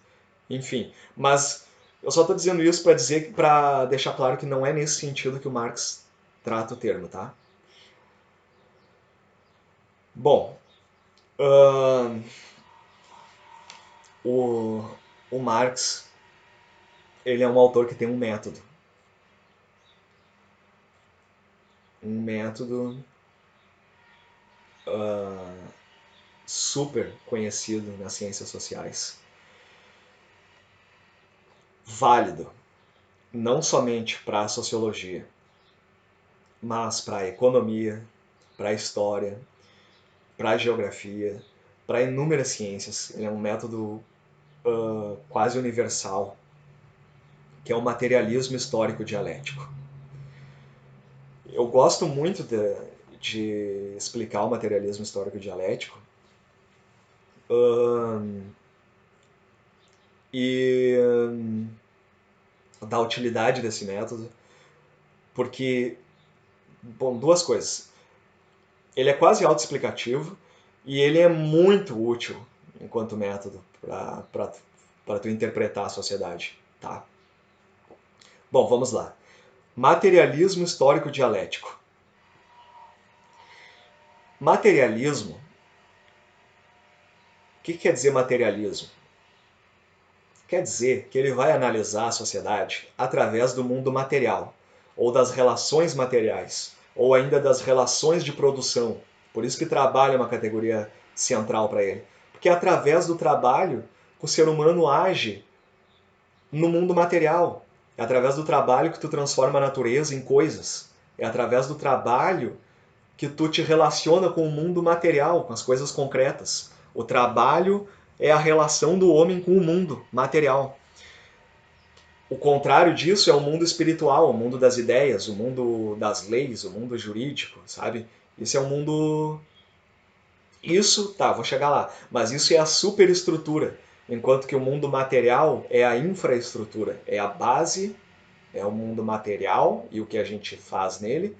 [SPEAKER 1] Enfim, mas eu só estou dizendo isso para deixar claro que não é nesse sentido que o Marx trata o termo, tá? Bom, o, o Marx, ele é um autor que tem um método. Um método super conhecido nas ciências sociais. Válido, não somente para a sociologia, mas para a economia, para a história, para a geografia, para inúmeras ciências. Ele é um método quase universal, que é o materialismo histórico dialético. Eu gosto muito de explicar o materialismo histórico dialético e da utilidade desse método, porque, bom, duas coisas. Ele é quase autoexplicativo e ele é muito útil enquanto método para tu interpretar a sociedade, tá? Bom, vamos lá. Materialismo histórico dialético. Materialismo. O que quer dizer materialismo? Quer dizer que ele vai analisar a sociedade através do mundo material, ou das relações materiais, ou ainda das relações de produção. Por isso que trabalho é uma categoria central para ele. Porque é através do trabalho que o ser humano age no mundo material. É através do trabalho que tu transforma a natureza em coisas. É através do trabalho que tu te relaciona com o mundo material, com as coisas concretas. O trabalho é a relação do homem com o mundo material. O contrário disso é o mundo espiritual, o mundo das ideias, o mundo das leis, o mundo jurídico, sabe? Isso é um mundo. Isso, tá, vou chegar lá. Mas isso é a superestrutura, enquanto que o mundo material é a infraestrutura, é a base, é o mundo material e o que a gente faz nele.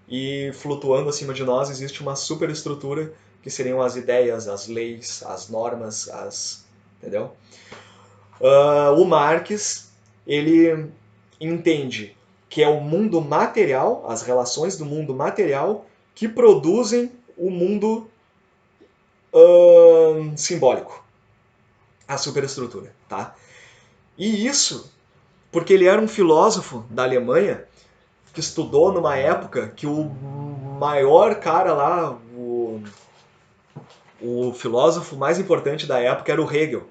[SPEAKER 1] E flutuando acima de nós existe uma superestrutura que seriam as ideias, as leis, as normas, entendeu? O Marx, ele entende que é o mundo material, as relações do mundo material, que produzem o mundo simbólico, a superestrutura, tá? E isso porque ele era um filósofo da Alemanha que estudou numa época que o maior cara lá, o filósofo mais importante da época era o Hegel.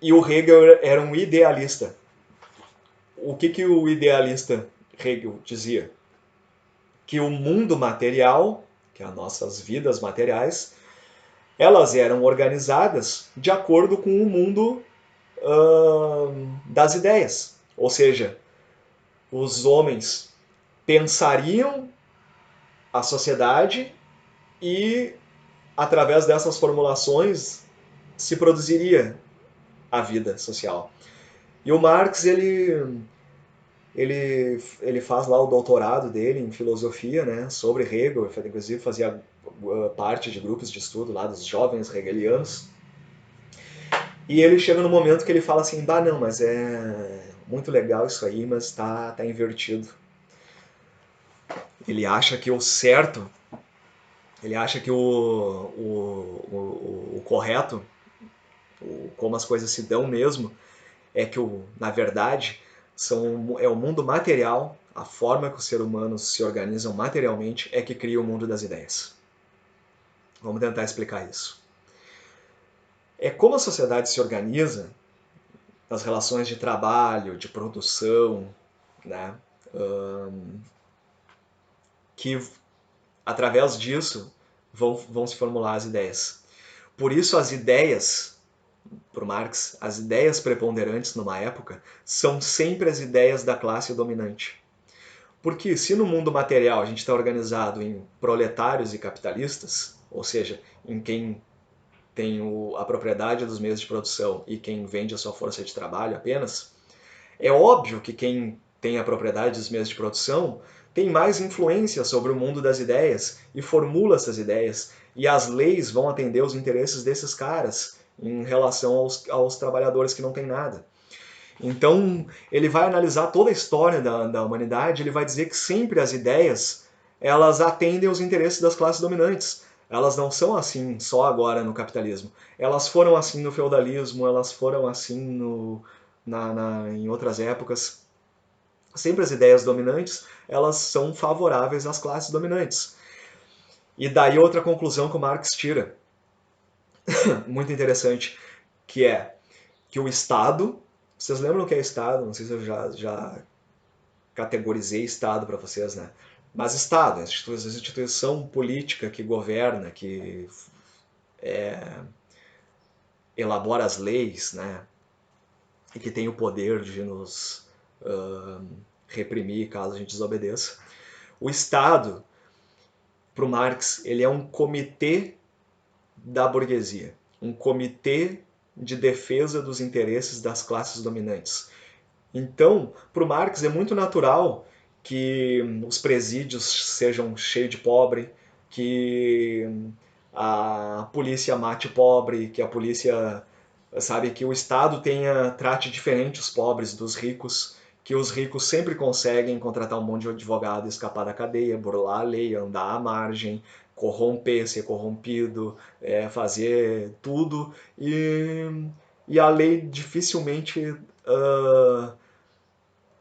[SPEAKER 1] E o Hegel era um idealista. O que o idealista Hegel dizia? Que o mundo material, que as nossas vidas materiais, elas eram organizadas de acordo com o mundo das ideias. Ou seja, os homens pensariam a sociedade e, através dessas formulações, se produziria a vida social. E o Marx, ele faz lá o doutorado dele em filosofia, né, sobre Hegel, inclusive fazia parte de grupos de estudo lá dos jovens hegelianos. E ele chega no momento que ele fala assim, bah, não, mas é muito legal isso aí, mas tá invertido. Ele acha que o certo, ele acha que o correto, como as coisas se dão mesmo, é que, na verdade, é o mundo material, a forma que os seres humanos se organizam materialmente é que cria o mundo das ideias. Vamos tentar explicar isso. É como a sociedade se organiza nas relações de trabalho, de produção, né? Que através disso vão se formular as ideias. Por isso as ideias, para Marx, as ideias preponderantes numa época são sempre as ideias da classe dominante. Porque se no mundo material a gente está organizado em proletários e capitalistas, ou seja, em quem tem a propriedade dos meios de produção e quem vende a sua força de trabalho apenas, é óbvio que quem tem a propriedade dos meios de produção tem mais influência sobre o mundo das ideias e formula essas ideias, e as leis vão atender os interesses desses caras em relação aos trabalhadores que não têm nada. Então, ele vai analisar toda a história da humanidade, ele vai dizer que sempre as ideias, elas atendem os interesses das classes dominantes. Elas não são assim só agora no capitalismo. Elas foram assim no feudalismo, elas foram assim em outras épocas. Sempre as ideias dominantes, elas são favoráveis às classes dominantes. E daí outra conclusão que o Marx tira, muito interessante, que é que o Estado, vocês lembram o que é Estado? Não sei se eu já categorizei Estado para vocês, né? Mas Estado, a instituição política que governa, que elabora as leis, né? E que tem o poder de nos reprimir caso a gente desobedeça. O Estado, para o Marx, ele é um comitê da burguesia, um comitê de defesa dos interesses das classes dominantes. Então, para o Marx é muito natural que os presídios sejam cheios de pobre, que a polícia mate pobre, que a polícia, sabe, que o Estado trate diferente os pobres dos ricos, que os ricos sempre conseguem contratar um monte de advogado, escapar da cadeia, burlar a lei, andar à margem, corromper, ser corrompido, fazer tudo, e a lei dificilmente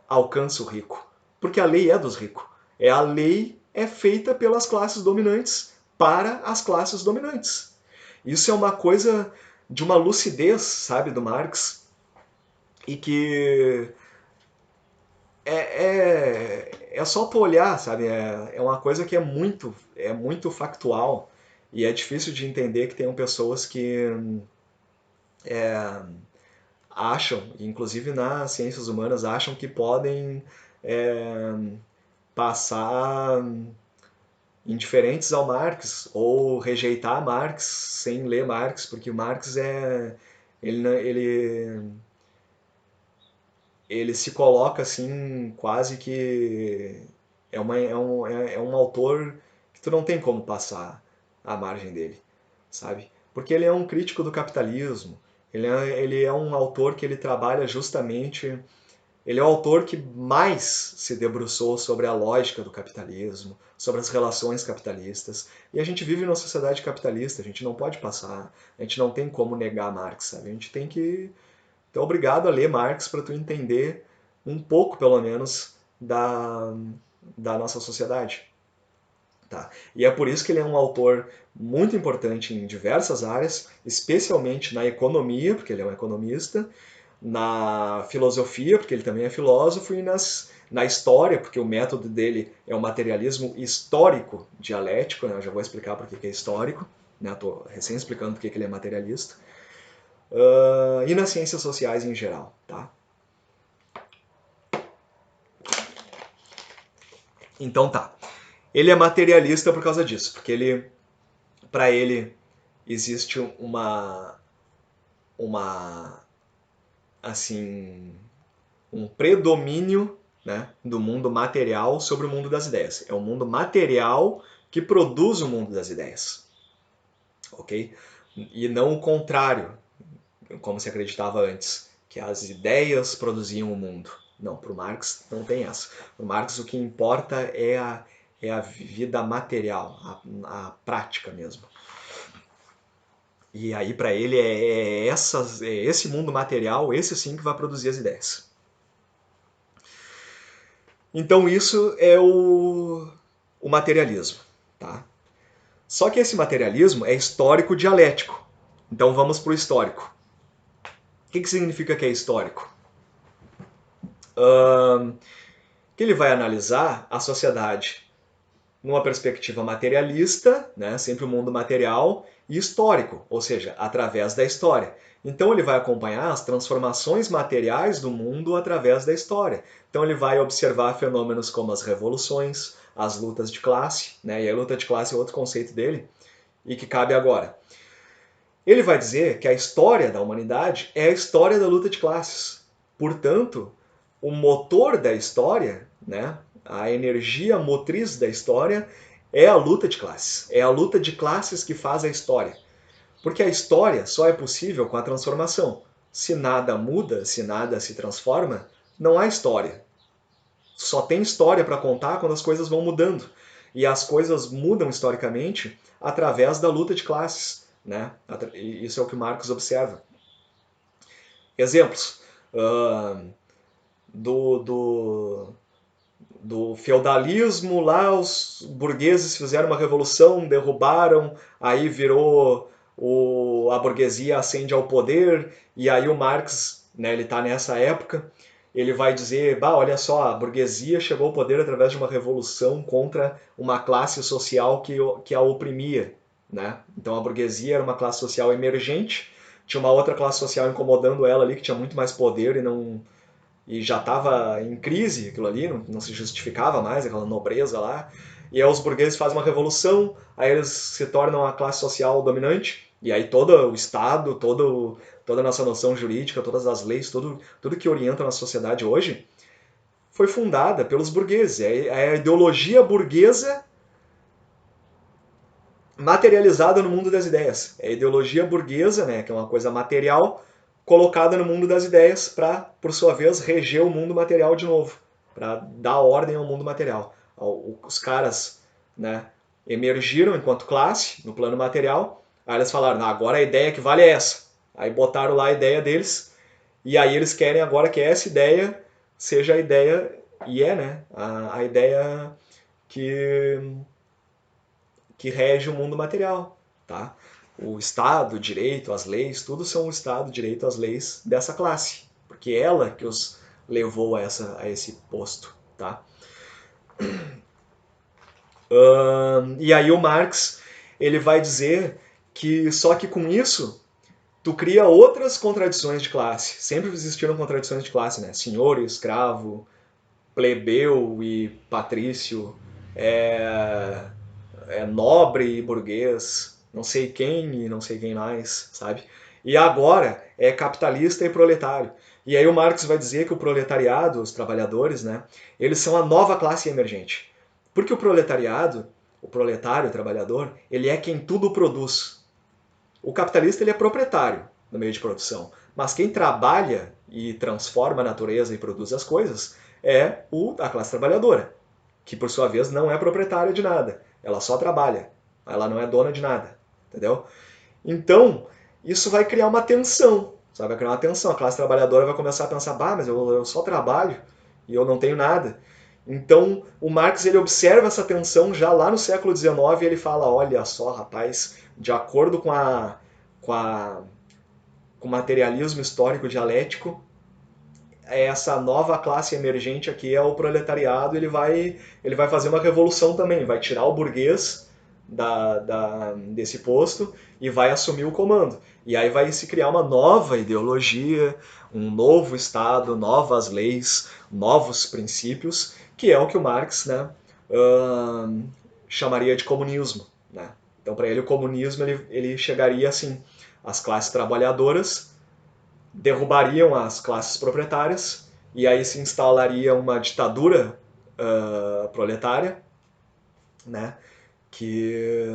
[SPEAKER 1] alcança o rico. Porque a lei é dos ricos. A lei é feita pelas classes dominantes para as classes dominantes. Isso é uma coisa de uma lucidez, sabe, do Marx, e que é só tu olhar, sabe? É uma coisa que é muito factual e é difícil de entender que tenham pessoas que acham, inclusive nas ciências humanas, acham que podem é, passar indiferentes ao Marx ou rejeitar Marx sem ler Marx, porque o Marx ele ele se coloca assim quase que é um autor que tu não tem como passar à margem dele, sabe? Porque ele é um crítico do capitalismo, ele é um autor que ele trabalha justamente. Ele é o autor que mais se debruçou sobre a lógica do capitalismo, sobre as relações capitalistas. E a gente vive numa sociedade capitalista, a gente não pode passar, a gente não tem como negar Marx, sabe? A gente tem que ter obrigado a ler Marx para tu entender um pouco, pelo menos, da nossa sociedade. Tá? E é por isso que ele é um autor muito importante em diversas áreas, especialmente na economia, porque ele é um economista, na filosofia, porque ele também é filósofo, e na história, porque o método dele é o materialismo histórico dialético, né? Eu já vou explicar por que é histórico, né? Estou recém explicando por que ele é materialista. e nas ciências sociais em geral, tá? Então tá. Ele é materialista por causa disso, porque para ele existe assim, um predomínio, né, do mundo material sobre o mundo das ideias. É o mundo material que produz o mundo das ideias, ok? E não o contrário, como se acreditava antes, que as ideias produziam o mundo. Não, para o Marx não tem essa. Para o Marx o que importa é a vida material, a prática mesmo. E aí para ele é esse mundo material, esse sim que vai produzir as ideias. Então isso é o materialismo, tá? Só que esse materialismo é histórico dialético. Então vamos para o histórico. O que significa que é histórico? Que ele vai analisar a sociedade numa perspectiva materialista, né, sempre o mundo material, e histórico, ou seja, através da história. Então ele vai acompanhar as transformações materiais do mundo através da história. Então ele vai observar fenômenos como as revoluções, as lutas de classe, né, e a luta de classe é outro conceito dele, e que cabe agora. Ele vai dizer que a história da humanidade é a história da luta de classes. Portanto, o motor da história, né, a energia motriz da história é a luta de classes. É a luta de classes que faz a história. Porque a história só é possível com a transformação. Se nada muda, se nada se transforma, não há história. Só tem história para contar quando as coisas vão mudando. E as coisas mudam historicamente através da luta de classes, né? Isso é o que Marx observa. Exemplos do, do, do feudalismo, lá os burgueses fizeram uma revolução, derrubaram, aí virou a burguesia ascende ao poder, e aí o Marx, né, ele está nessa época, ele vai dizer, bah, olha só, a burguesia chegou ao poder através de uma revolução contra uma classe social que a oprimia, né? Então a burguesia era uma classe social emergente, tinha uma outra classe social incomodando ela ali, que tinha muito mais poder e já estava em crise aquilo ali, não se justificava mais aquela nobreza lá. E aí os burgueses fazem uma revolução, aí eles se tornam a classe social dominante, e aí todo o Estado, toda a nossa noção jurídica, todas as leis, tudo que orienta a nossa sociedade hoje, foi fundada pelos burgueses. É a ideologia burguesa materializada no mundo das ideias. É a ideologia burguesa, né, que é uma coisa material, colocada no mundo das ideias para, por sua vez, reger o mundo material de novo, para dar ordem ao mundo material. Os caras, né, emergiram enquanto classe no plano material, aí eles falaram, agora a ideia que vale é essa. Aí botaram lá a ideia deles, e aí eles querem agora que essa ideia seja a ideia, e é, né, a ideia que rege o mundo material, tá? O Estado, o direito, as leis, tudo são o Estado, o direito, as leis dessa classe, porque é ela que os levou a esse posto, tá? E aí o Marx ele vai dizer que só que com isso tu cria outras contradições de classe. Sempre existiram contradições de classe, né? Senhor e escravo, plebeu e patrício, nobre e burguês, não sei quem e não sei quem mais, sabe? E agora é capitalista e proletário. E aí o Marx vai dizer que o proletariado, os trabalhadores, né, eles são a nova classe emergente. Porque o proletariado, o proletário, o trabalhador, ele é quem tudo produz. O capitalista ele é proprietário no meio de produção, mas quem trabalha e transforma a natureza e produz as coisas é a classe trabalhadora, que por sua vez não é proprietária de nada, ela só trabalha, ela não é dona de nada, entendeu? Então, isso vai criar uma tensão, sabe? Vai criar uma tensão, a classe trabalhadora vai começar a pensar, bah, mas eu só trabalho e eu não tenho nada. Então, o Marx ele observa essa tensão já lá no século XIX e ele fala, olha só, rapaz, de acordo com, a, com o materialismo histórico dialético, essa nova classe emergente aqui é o proletariado, ele vai fazer uma revolução também, vai tirar o burguês desse posto e vai assumir o comando. E aí vai se criar uma nova ideologia, um novo Estado, novas leis, novos princípios, que é o que o Marx, né, chamaria de comunismo. Né? Então, para ele, o comunismo ele chegaria assim: as classes trabalhadoras derrubariam as classes proprietárias e aí se instalaria uma ditadura proletária, né, que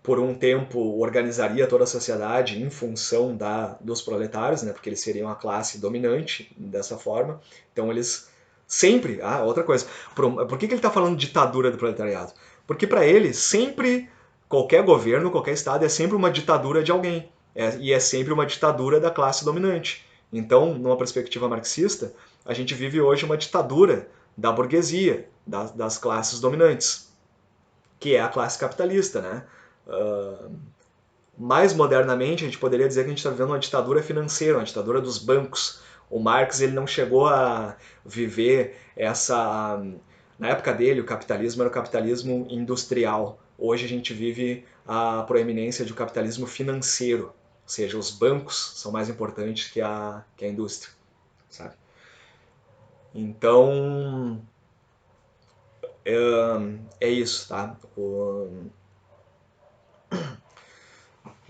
[SPEAKER 1] por um tempo organizaria toda a sociedade em função dos proletários, né, porque eles seriam a classe dominante dessa forma. Então eles sempre... outra coisa. Por que ele está falando de ditadura do proletariado? Porque para ele, sempre, qualquer governo, qualquer estado é sempre uma ditadura de alguém. E é sempre uma ditadura da classe dominante. Então, numa perspectiva marxista, a gente vive hoje uma ditadura da burguesia, das classes dominantes, que é a classe capitalista, né? Mais modernamente, a gente poderia dizer que a gente está vivendo uma ditadura financeira, uma ditadura dos bancos. O Marx ele não chegou a viver essa... Na época dele, o capitalismo era o capitalismo industrial. Hoje a gente vive a proeminência de um capitalismo financeiro. Ou seja, os bancos são mais importantes que a indústria, sabe? Então, é isso, tá? O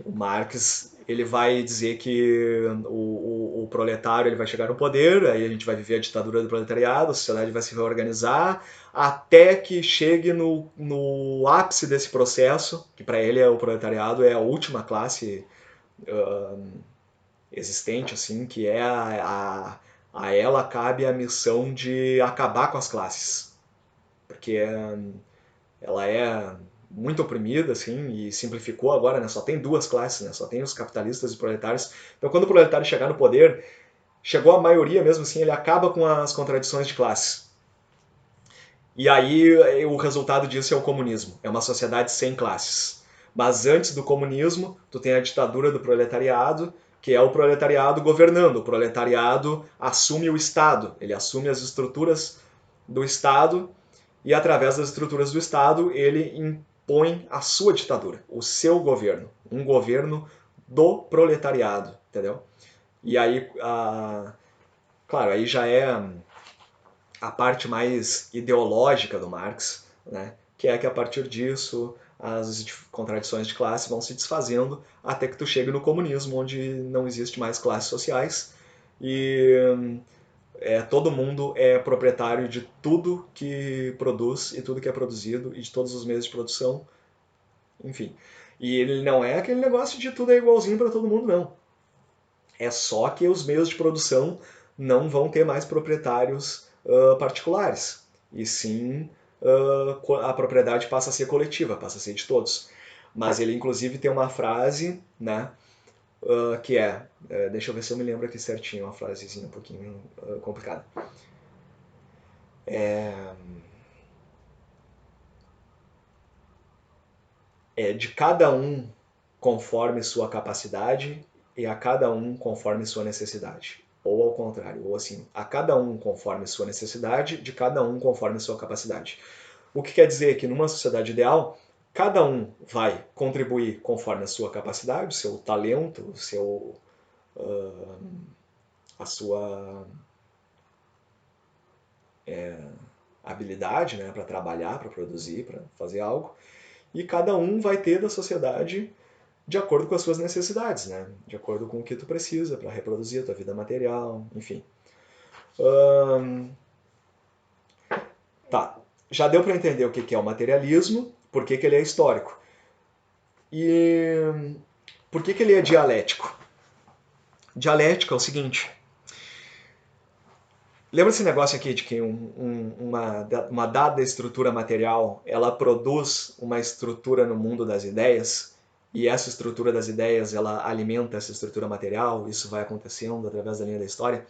[SPEAKER 1] Marx ele vai dizer que o proletário ele vai chegar no poder, aí a gente vai viver a ditadura do proletariado, a sociedade vai se reorganizar, até que chegue no ápice desse processo, que para ele o proletariado é a última classe existente, assim, que é a ela cabe a missão de acabar com as classes, porque ela é muito oprimida, assim, e simplificou agora, né? Só tem duas classes, né? Só tem os capitalistas e proletários. Então, quando o proletário chegar no poder, chegou a maioria mesmo assim, ele acaba com as contradições de classe. E aí o resultado disso é o comunismo. É uma sociedade sem classes. Mas antes do comunismo, tu tem a ditadura do proletariado, que é o proletariado governando. O proletariado assume o Estado, ele assume as estruturas do Estado e através das estruturas do Estado ele impõe a sua ditadura, o seu governo, um governo do proletariado, entendeu? E aí, claro, aí já é a parte mais ideológica do Marx, né? Que é que a partir disso as contradições de classe vão se desfazendo até que tu chegue no comunismo, onde não existe mais classes sociais e todo mundo é proprietário de tudo que produz e tudo que é produzido e de todos os meios de produção, enfim. E ele não é aquele negócio de tudo é igualzinho para todo mundo, não. É só que os meios de produção não vão ter mais proprietários particulares. E sim, a propriedade passa a ser coletiva, passa a ser de todos. Mas ele, inclusive, tem uma frase, né, que deixa eu ver se eu me lembro aqui certinho, uma frasezinha um pouquinho complicada. É de cada um conforme sua capacidade e a cada um conforme sua necessidade. Ou ao contrário, ou assim, a cada um conforme sua necessidade, de cada um conforme sua capacidade. O que quer dizer que numa sociedade ideal, cada um vai contribuir conforme a sua capacidade, o seu talento, a sua habilidade, né, para trabalhar, para produzir, para fazer algo, e cada um vai ter da sociedade de acordo com as suas necessidades, né? De acordo com o que tu precisa para reproduzir a tua vida material, enfim. Tá, já deu para entender o que é o materialismo, por que ele é histórico. E por que ele é dialético? Dialético é o seguinte, lembra esse negócio aqui de que uma dada estrutura material, ela produz uma estrutura no mundo das ideias, e essa estrutura das ideias, ela alimenta essa estrutura material, isso vai acontecendo através da linha da história.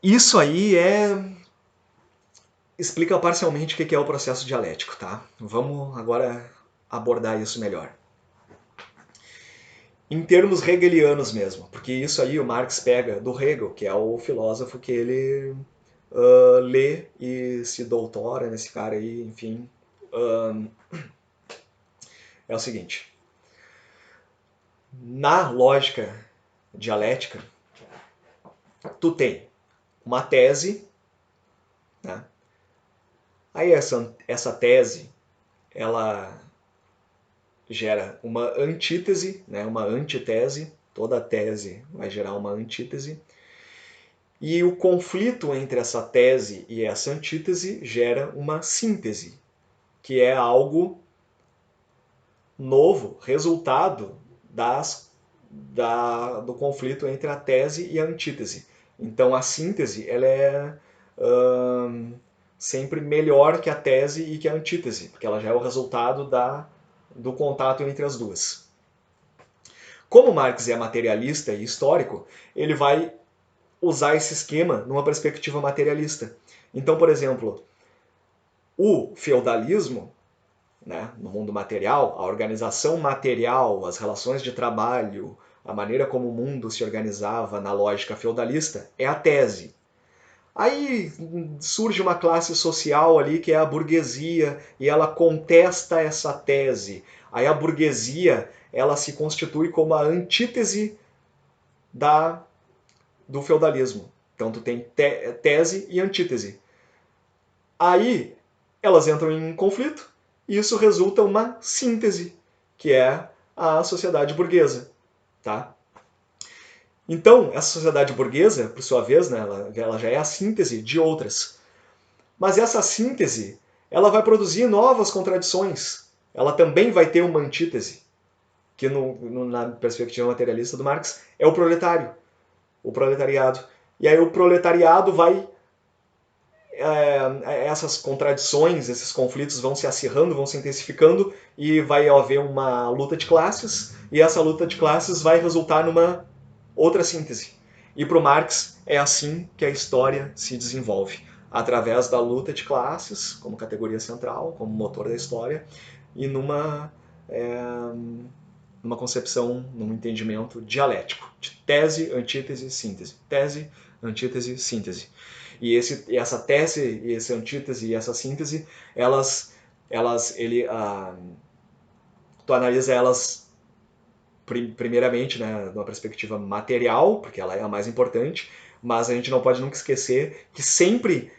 [SPEAKER 1] Isso aí explica parcialmente o que é o processo dialético, tá? Vamos agora abordar isso melhor. Em termos hegelianos mesmo, porque isso aí o Marx pega do Hegel, que é o filósofo que ele lê e se doutora nesse cara aí, enfim. é o seguinte: na lógica dialética, tu tem uma tese, né? Aí essa tese, ela gera uma antítese, né? Uma antitese, toda tese vai gerar uma antítese, e o conflito entre essa tese e essa antítese gera uma síntese, que é algo novo, resultado do conflito entre a tese e a antítese. Então a síntese ela é sempre melhor que a tese e que a antítese, porque ela já é o resultado do contato entre as duas. Como Marx é materialista e histórico, ele vai usar esse esquema numa perspectiva materialista. Então, por exemplo, o feudalismo, né, no mundo material, a organização material, as relações de trabalho, a maneira como o mundo se organizava na lógica feudalista, é a tese. Aí surge uma classe social ali que é a burguesia e ela contesta essa tese. Aí a burguesia ela se constitui como a antítese do feudalismo. Então tu tem tese e antítese. Aí elas entram em conflito e isso resulta em uma síntese, que é a sociedade burguesa. Tá? Então, essa sociedade burguesa, por sua vez, né, ela já é a síntese de outras. Mas essa síntese ela vai produzir novas contradições. Ela também vai ter uma antítese, que na perspectiva materialista do Marx é o proletário, o proletariado. E aí o proletariado vai essas contradições, esses conflitos vão se acirrando, vão se intensificando e vai haver uma luta de classes e essa luta de classes vai resultar numa outra síntese. E para o Marx é assim que a história se desenvolve, através da luta de classes como categoria central, como motor da história e numa concepção, num entendimento dialético de tese, antítese, síntese. Tese, antítese, síntese. E essa tese, essa antítese e essa síntese, tu analisa elas primeiramente, né, numa perspectiva material, porque ela é a mais importante, mas a gente não pode nunca esquecer que sempre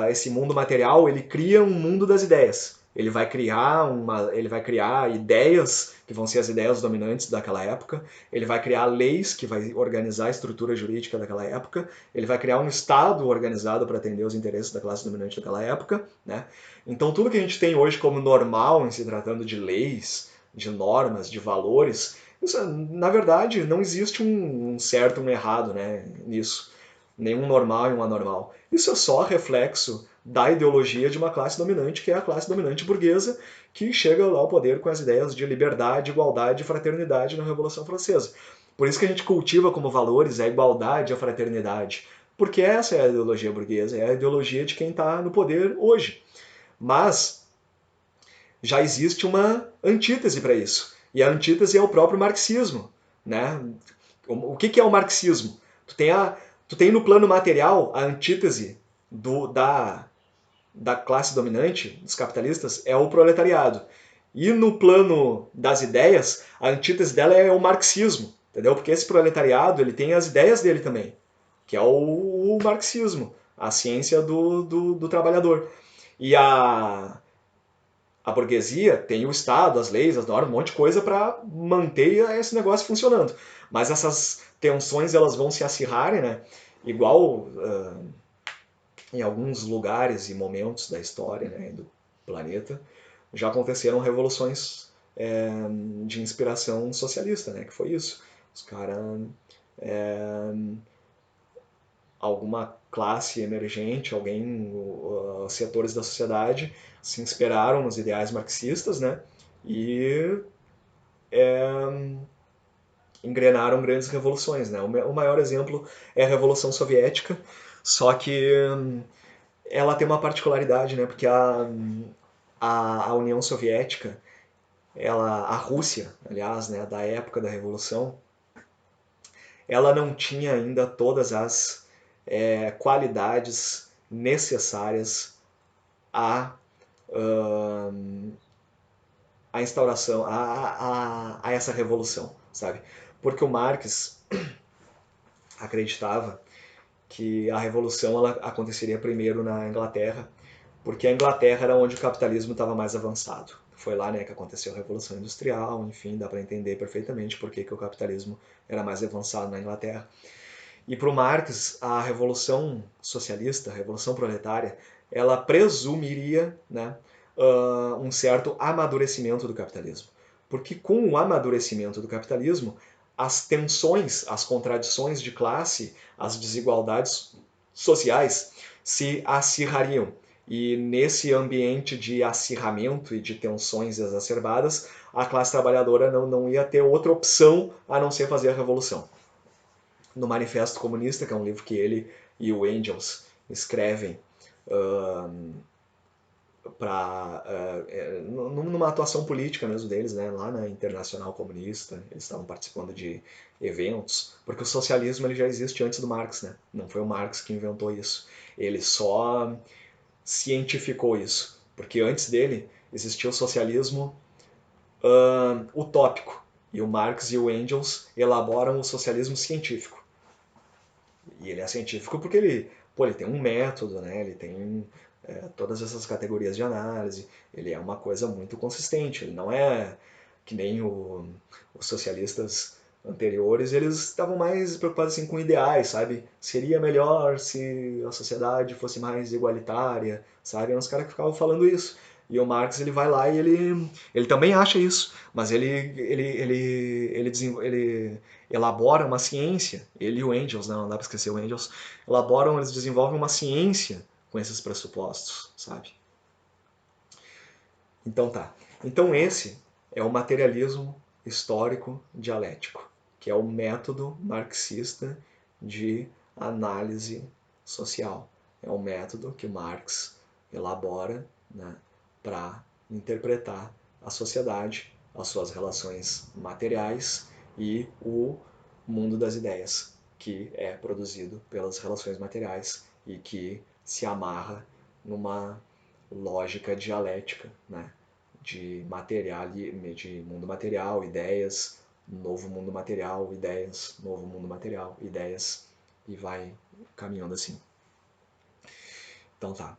[SPEAKER 1] esse mundo material ele cria um mundo das ideias. Ele vai criar ideias que vão ser as ideias dominantes daquela época. Ele vai criar leis que vai organizar a estrutura jurídica daquela época. Ele vai criar um estado organizado para atender os interesses da classe dominante daquela época, né? Então tudo que a gente tem hoje como normal em se tratando de leis, de normas, de valores, isso, na verdade não existe um certo e um errado, né, nisso. Nenhum normal e um anormal. Isso é só reflexo da ideologia de uma classe dominante, que é a classe dominante burguesa, que chega lá ao poder com as ideias de liberdade, igualdade e fraternidade na Revolução Francesa. Por isso que a gente cultiva como valores a igualdade e a fraternidade. Porque essa é a ideologia burguesa, é a ideologia de quem está no poder hoje. Mas já existe uma antítese para isso. E a antítese é o próprio marxismo. Né? O que é o marxismo? Tu tem no plano material a antítese da classe dominante, dos capitalistas, é o proletariado. E no plano das ideias, a antítese dela é o marxismo, entendeu? Porque esse proletariado ele tem as ideias dele também, que é o marxismo, a ciência do trabalhador. E a burguesia tem o Estado, as leis, as normas, um monte de coisa para manter esse negócio funcionando. Mas essas tensões elas vão se acirrarem, né? Igual em alguns lugares e momentos da história, né, do planeta, já aconteceram revoluções de inspiração socialista, né? Que foi isso. Os caras alguma classe emergente, setores da sociedade se inspiraram nos ideais marxistas, né? E engrenaram grandes revoluções, né? O maior exemplo é a Revolução Soviética, só que ela tem uma particularidade, né? Porque a União Soviética, a Rússia, aliás, né, da época da Revolução, ela não tinha ainda todas as qualidades necessárias a a instauração, a essa revolução, sabe? Porque o Marx acreditava que a revolução ela aconteceria primeiro na Inglaterra, porque a Inglaterra era onde o capitalismo estava mais avançado. Foi lá, né, que aconteceu a Revolução Industrial, enfim, dá para entender perfeitamente por que o capitalismo era mais avançado na Inglaterra. E para o Marx, a Revolução Socialista, a Revolução Proletária, ela presumiria, né, um certo amadurecimento do capitalismo. Porque com o amadurecimento do capitalismo, as tensões, as contradições de classe, as desigualdades sociais se acirrariam. E nesse ambiente de acirramento e de tensões exacerbadas, a classe trabalhadora não ia ter outra opção a não ser fazer a revolução. No Manifesto Comunista, que é um livro que ele e o Engels escrevem numa atuação política mesmo deles, né, lá na Internacional Comunista, eles estavam participando de eventos, porque o socialismo ele já existe antes do Marx, né? Não foi o Marx que inventou isso. Ele só cientificou isso, porque antes dele existia o socialismo utópico, e o Marx e o Engels elaboram o socialismo científico. E ele é científico porque ele tem um método, né? Ele tem todas essas categorias de análise, ele é uma coisa muito consistente, ele não é que nem os socialistas anteriores, eles estavam mais preocupados assim, com ideais, sabe? Seria melhor se a sociedade fosse mais igualitária, sabe? Eram os caras que ficavam falando isso. E o Marx ele vai lá e ele também acha isso, mas ele elabora uma ciência, ele e o Engels, não dá para esquecer o Engels, eles desenvolvem uma ciência com esses pressupostos, sabe? Então tá. Então esse é o materialismo histórico dialético, que é o método marxista de análise social. É o método que Marx elabora, né, para interpretar a sociedade, as suas relações materiais e o mundo das ideias, que é produzido pelas relações materiais e que se amarra numa lógica dialética, né? De mundo material, ideias, novo mundo material, ideias, novo mundo material, ideias, e vai caminhando assim. Então tá.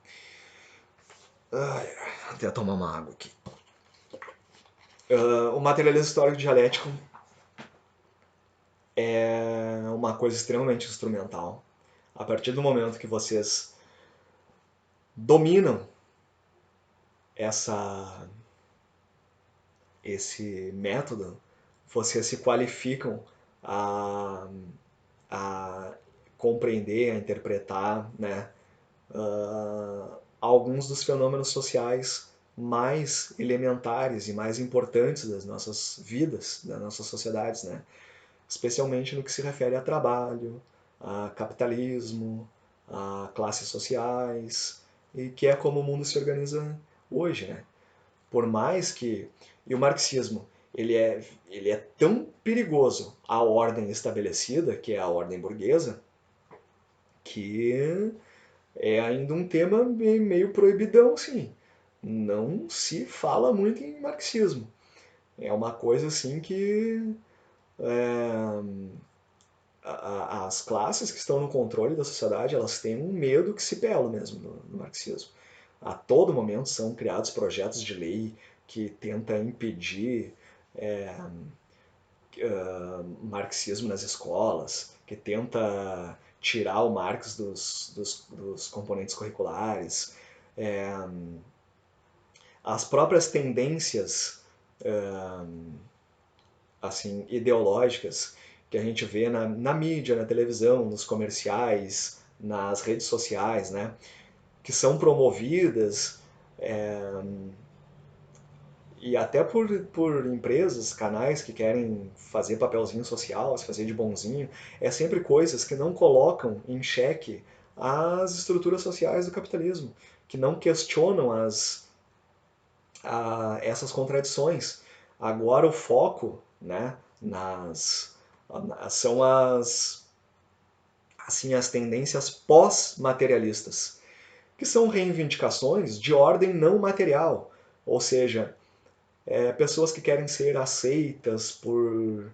[SPEAKER 1] Até tomar uma água aqui. O materialismo histórico dialético é uma coisa extremamente instrumental. A partir do momento que vocês dominam esse método, vocês se qualificam a, a compreender, a interpretar, né, alguns dos fenômenos sociais mais elementares e mais importantes das nossas vidas, das nossas sociedades, né? Especialmente no que se refere a trabalho, a capitalismo, a classes sociais, e que é como o mundo se organiza hoje, né? Por mais que... E o marxismo, ele é tão perigoso à ordem estabelecida, que é a ordem burguesa, que é ainda um tema meio proibidão, sim. Não se fala muito em marxismo. É uma coisa assim que as classes que estão no controle da sociedade, elas têm um medo que se pela mesmo no marxismo. A todo momento são criados projetos de lei que tentam impedir marxismo nas escolas, que tenta tirar o Marx dos componentes curriculares. As próprias tendências assim ideológicas que a gente vê na mídia, na televisão, nos comerciais, nas redes sociais, né, que são promovidas e até por empresas, canais que querem fazer papelzinho social, se fazer de bonzinho, é sempre coisas que não colocam em xeque as estruturas sociais do capitalismo, que não questionam essas contradições. Agora o foco, né, são as tendências pós-materialistas, que são reivindicações de ordem não material, ou seja, pessoas que querem ser aceitas por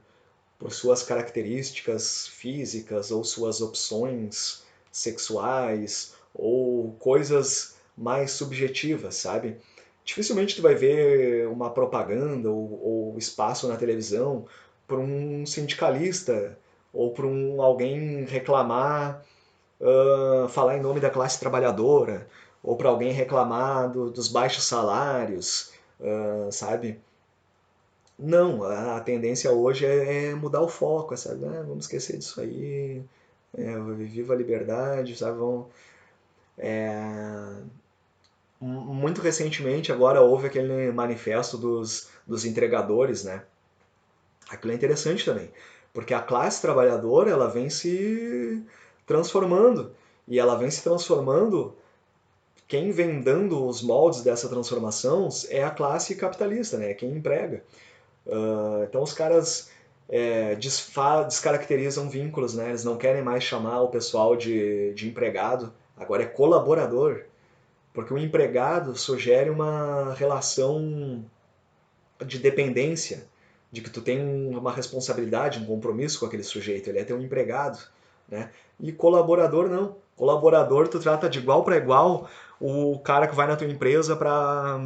[SPEAKER 1] suas características físicas ou suas opções sexuais ou coisas mais subjetivas, sabe? Dificilmente tu vai ver uma propaganda ou espaço na televisão para um sindicalista ou para alguém reclamar, falar em nome da classe trabalhadora, ou para alguém reclamar dos baixos salários, sabe? Não, a tendência hoje é mudar o foco, sabe? Ah, vamos esquecer disso aí, viva a liberdade, sabe? Muito recentemente agora houve aquele manifesto dos entregadores, né? Aquilo é interessante também, porque a classe trabalhadora ela vem se transformando, e ela vem se transformando, quem vem dando os moldes dessa transformação é a classe capitalista, né? Quem emprega. Então os caras descaracterizam vínculos, né? Eles não querem mais chamar o pessoal de empregado, agora é colaborador, porque o empregado sugere uma relação de dependência, de que tu tem uma responsabilidade, um compromisso com aquele sujeito, ele é teu empregado, né? E colaborador não. Colaborador tu trata de igual para igual o cara que vai na tua empresa para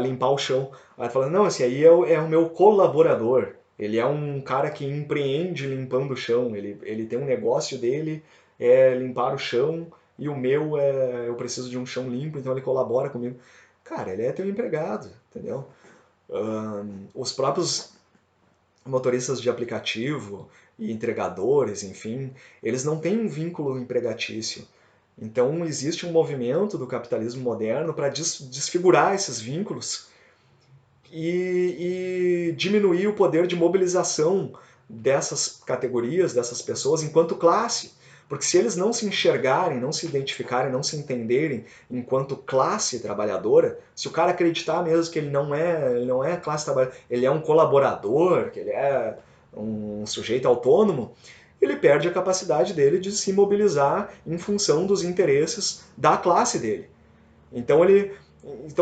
[SPEAKER 1] limpar o chão. Aí tu fala, não, esse aí é o meu colaborador. Ele é um cara que empreende limpando o chão. Ele tem um negócio dele, é limpar o chão, e o meu eu preciso de um chão limpo, então ele colabora comigo. Cara, ele é teu empregado, entendeu? Os próprios motoristas de aplicativo e entregadores, enfim, eles não têm um vínculo empregatício. Então existe um movimento do capitalismo moderno para desfigurar esses vínculos e diminuir o poder de mobilização dessas categorias, dessas pessoas, enquanto classe. Porque se eles não se enxergarem, não se identificarem, não se entenderem enquanto classe trabalhadora, se o cara acreditar mesmo que ele não é classe trabalhadora, ele é um colaborador, que ele é um sujeito autônomo, ele perde a capacidade dele de se mobilizar em função dos interesses da classe dele. Então,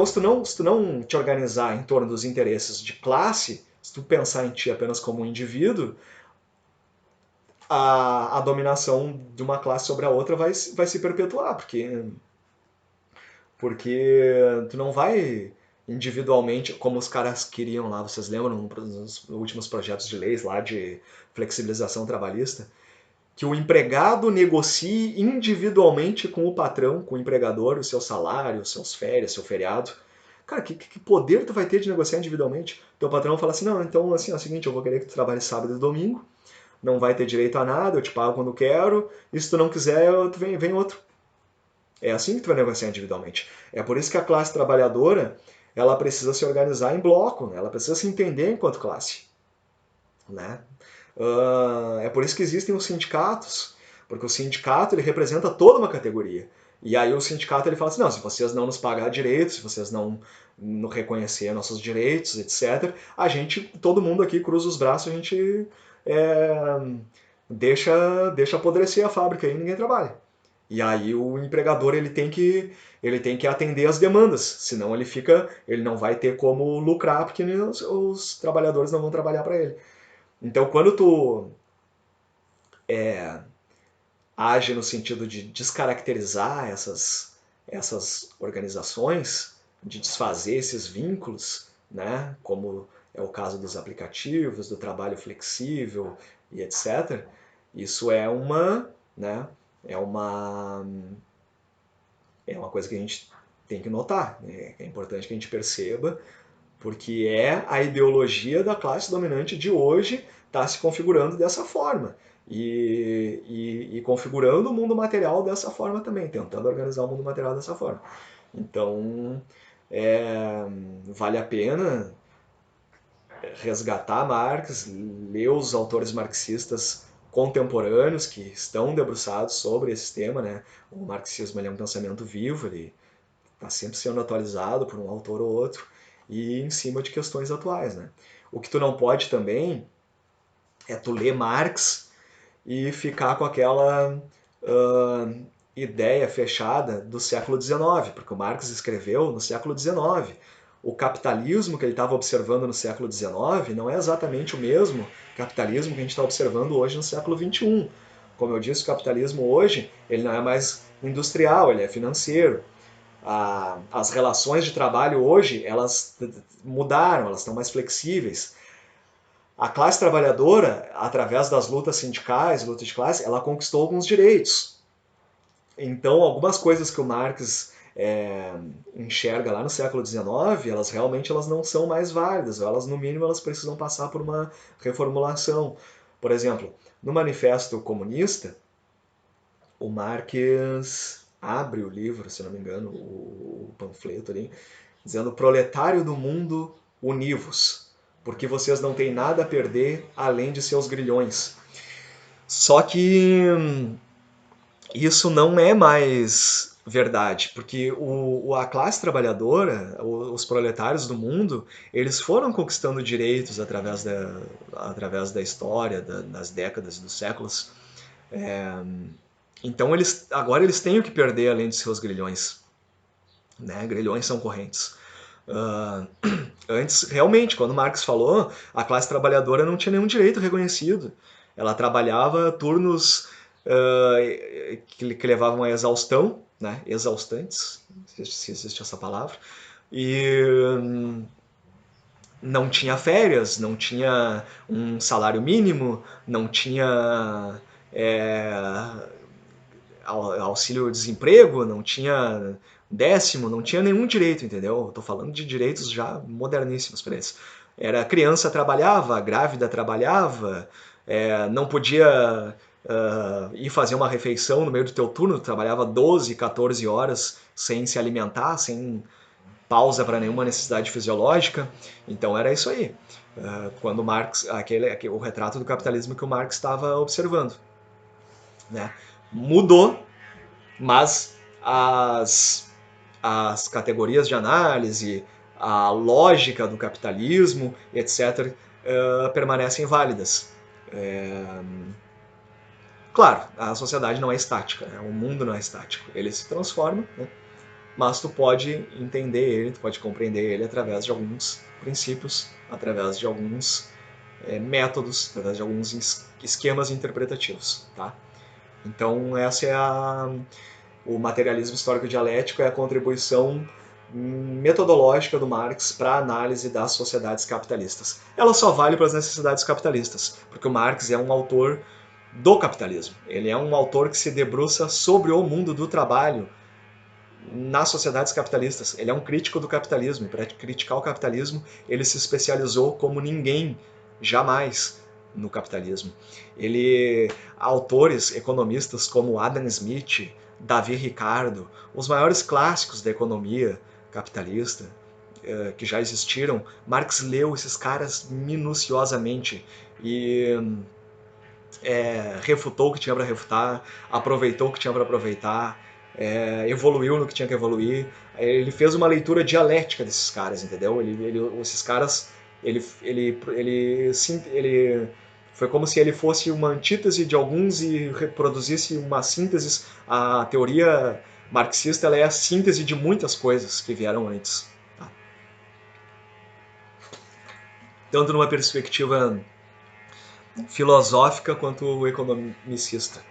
[SPEAKER 1] se tu não te organizar em torno dos interesses de classe, se tu pensar em ti apenas como um indivíduo, a dominação de uma classe sobre a outra vai se perpetuar, porque tu não vai individualmente, como os caras queriam lá, vocês lembram nos últimos projetos de leis lá de flexibilização trabalhista, que o empregado negocie individualmente com o patrão, com o empregador, o seu salário, suas férias, seu feriado. Cara, que poder tu vai ter de negociar individualmente? Teu patrão fala assim, não, então assim, é o seguinte, eu vou querer que tu trabalhe sábado e domingo, não vai ter direito a nada, eu te pago quando quero, e se tu não quiser, tu vem outro. É assim que tu vai negociar individualmente. É por isso que a classe trabalhadora, ela precisa se organizar em bloco, né? Ela precisa se entender enquanto classe, né? É por isso que existem os sindicatos, porque o sindicato ele representa toda uma categoria. E aí o sindicato ele fala assim, não, se vocês não nos pagar direitos, se vocês não reconhecer nossos direitos, etc., todo mundo aqui cruza os braços, a gente é, deixa apodrecer a fábrica e ninguém trabalha. E aí o empregador ele tem que atender as demandas, senão ele não vai ter como lucrar porque os trabalhadores não vão trabalhar para ele. Então, quando tu age no sentido de descaracterizar essas organizações, de desfazer esses vínculos, né, como é o caso dos aplicativos, do trabalho flexível e etc., isso né, é uma, é uma coisa que a gente tem que notar, né? É importante que a gente perceba, porque é a ideologia da classe dominante de hoje está se configurando dessa forma. E configurando o mundo material dessa forma também, tentando organizar o mundo material dessa forma. Então, vale a pena resgatar Marx, ler os autores marxistas contemporâneos que estão debruçados sobre esse tema, né? O marxismo ele é um pensamento vivo, ele está sempre sendo atualizado por um autor ou outro e em cima de questões atuais, né? O que tu não pode também é tu ler Marx e ficar com aquela ideia fechada do século XIX, porque o Marx escreveu no século XIX. o capitalismo que ele estava observando no século XIX não é exatamente o mesmo capitalismo que a gente está observando hoje no século XXI. Como eu disse, o capitalismo hoje ele não é mais industrial, ele é financeiro. As relações de trabalho hoje elas mudaram, elas estão mais flexíveis. A classe trabalhadora, através das lutas sindicais, lutas de classe, ela conquistou alguns direitos. Então, algumas coisas que o Marx enxerga lá no século XIX, elas não são mais válidas, elas no mínimo elas precisam passar por uma reformulação. Por exemplo, no Manifesto Comunista, o Marx abre o livro, se não me engano, o panfleto ali, dizendo: proletário do mundo, univos, porque vocês não têm nada a perder além de seus grilhões. Só que isso não é mais verdade, porque a classe trabalhadora, os proletários do mundo, eles foram conquistando direitos através da história, das décadas e dos séculos. Então agora eles têm o que perder além de seus grilhões. Né? Grilhões são correntes. Antes, realmente, quando Marx falou, a classe trabalhadora não tinha nenhum direito reconhecido. Ela trabalhava turnos que levavam à exaustão, né? Exaustantes, se existe essa palavra, e não tinha férias, não tinha um salário mínimo, não tinha auxílio-desemprego, não tinha décimo, não tinha nenhum direito, entendeu? Eu tô falando de direitos já moderníssimos para eles. Era criança trabalhava, grávida trabalhava, não podia ir fazer uma refeição no meio do teu turno, trabalhava 12, 14 horas sem se alimentar, sem pausa para nenhuma necessidade fisiológica. Então era isso aí. Quando Marx, o retrato do capitalismo que o Marx estava observando. Né? Mudou, mas as categorias de análise, a lógica do capitalismo, etc., permanecem válidas. Claro, a sociedade não é estática, né? O mundo não é estático, ele se transforma, né? Mas tu pode entender ele, tu pode compreender ele através de alguns princípios, através de alguns métodos, através de alguns esquemas interpretativos. Tá? Então essa é o materialismo histórico dialético, é a contribuição metodológica do Marx para a análise das sociedades capitalistas. Ela só vale para as necessidades capitalistas, porque o Marx é um autor do capitalismo. Ele é um autor que se debruça sobre o mundo do trabalho nas sociedades capitalistas. Ele é um crítico do capitalismo, e para criticar o capitalismo, ele se especializou como ninguém jamais no capitalismo. Autores, economistas como Adam Smith, Davi Ricardo, os maiores clássicos da economia capitalista que já existiram, Marx leu esses caras minuciosamente e refutou o que tinha para refutar, aproveitou o que tinha para aproveitar, evoluiu no que tinha que evoluir. Ele fez uma leitura dialética desses caras, entendeu? Esses caras, ele foi como se ele fosse uma antítese de alguns e reproduzisse uma síntese. A teoria marxista ela é a síntese de muitas coisas que vieram antes. Tá? Tanto numa perspectiva filosófica quanto economicista.